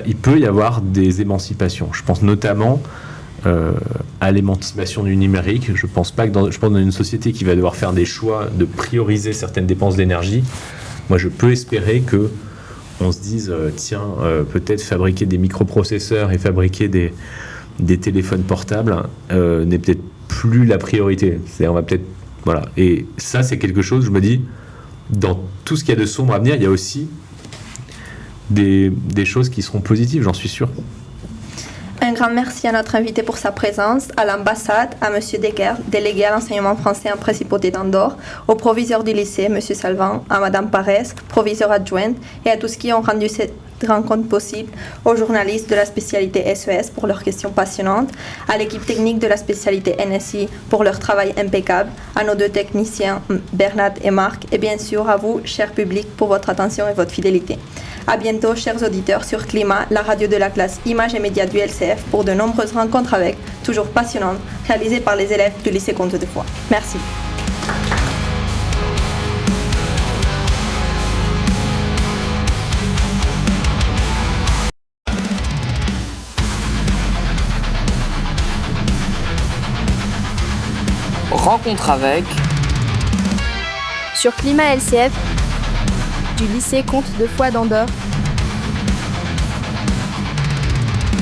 il peut y avoir des émancipations. Je pense notamment à l'émancipation du numérique. Je pense dans une société qui va devoir faire des choix de prioriser certaines dépenses d'énergie. Moi, je peux espérer que on se dise peut-être fabriquer des microprocesseurs et fabriquer des téléphones portables n'est peut-être plus la priorité. On va peut-être et ça, c'est quelque chose, je me dis, dans tout ce qu'il y a de sombre à venir, il y a aussi des choses qui seront positives, j'en suis sûr. Un grand merci à notre invité pour sa présence, à l'ambassade, à M. Decker, délégué à l'enseignement français en Principauté d'Andorre, au proviseur du lycée, M. Salvan, à Mme Parès, proviseur adjointe, et à tous qui ont rendu cette rencontre possible, aux journalistes de la spécialité SES pour leurs questions passionnantes, à l'équipe technique de la spécialité NSI pour leur travail impeccable, à nos deux techniciens Bernard et Marc, et bien sûr à vous, cher public, pour votre attention et votre fidélité. À bientôt, chers auditeurs, sur Climat, la radio de la classe Images et Médias du LCF, pour de nombreuses rencontres avec, toujours passionnantes, réalisées par les élèves du lycée Comte de Foix. Merci. Rencontre avec sur Climat LCF du lycée Comte de Foix d'Andorre